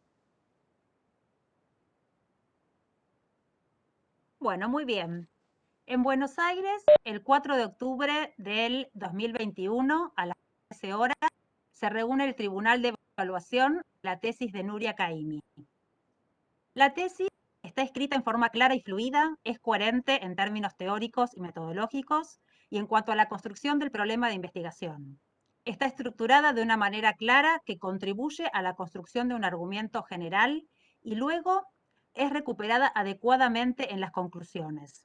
Bueno, muy bien. En Buenos Aires, el 4 de octubre del 2021, a las 13 horas, se reúne el Tribunal de Evaluación de la tesis de Nuria Caimi. La tesis está escrita en forma clara y fluida, es coherente en términos teóricos y metodológicos y en cuanto a la construcción del problema de investigación. Está estructurada de una manera clara que contribuye a la construcción de un argumento general y luego es recuperada adecuadamente en las conclusiones.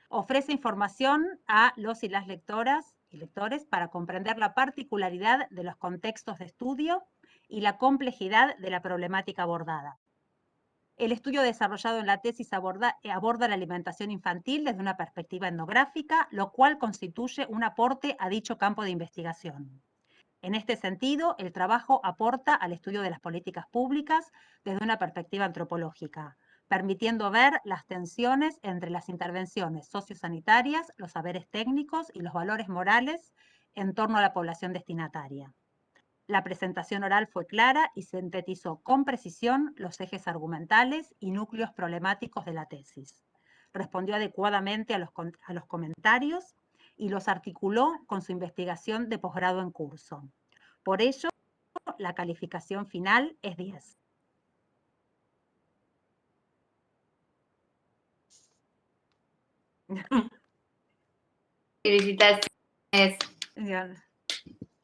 Ofrece información a los y las lectoras y lectores para comprender la particularidad de los contextos de estudio y la complejidad de la problemática abordada. El estudio desarrollado en la tesis aborda la alimentación infantil desde una perspectiva etnográfica, lo cual constituye un aporte a dicho campo de investigación. En este sentido, el trabajo aporta al estudio de las políticas públicas desde una perspectiva antropológica, permitiendo ver las tensiones entre las intervenciones sociosanitarias, los saberes técnicos y los valores morales en torno a la población destinataria. La presentación oral fue clara y sintetizó con precisión los ejes argumentales y núcleos problemáticos de la tesis. Respondió adecuadamente a los comentarios y los articuló con su investigación de posgrado en curso. Por ello, la calificación final es 10. Felicitaciones. Bien. Bueno,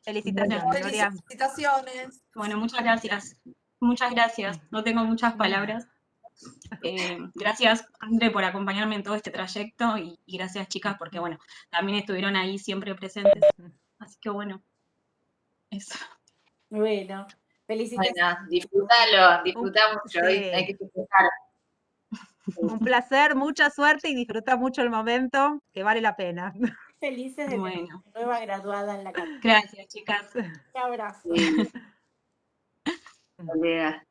Felicitaciones, Nuria. felicitaciones. Bueno, muchas gracias. Muchas gracias. No tengo muchas palabras. Gracias, André, por acompañarme en todo este trayecto y gracias, chicas, porque, bueno, también estuvieron ahí siempre presentes. Así que, bueno, eso. Bueno, felicitaciones. Bueno, disfrútalo, disfruta mucho, hoy hay Sí. que festejar. Un placer, mucha suerte y disfruta mucho el momento, que vale la pena. Felices de tener Bueno, una nueva graduada en la carrera. gracias, chicas. Un abrazo. Sí, colega.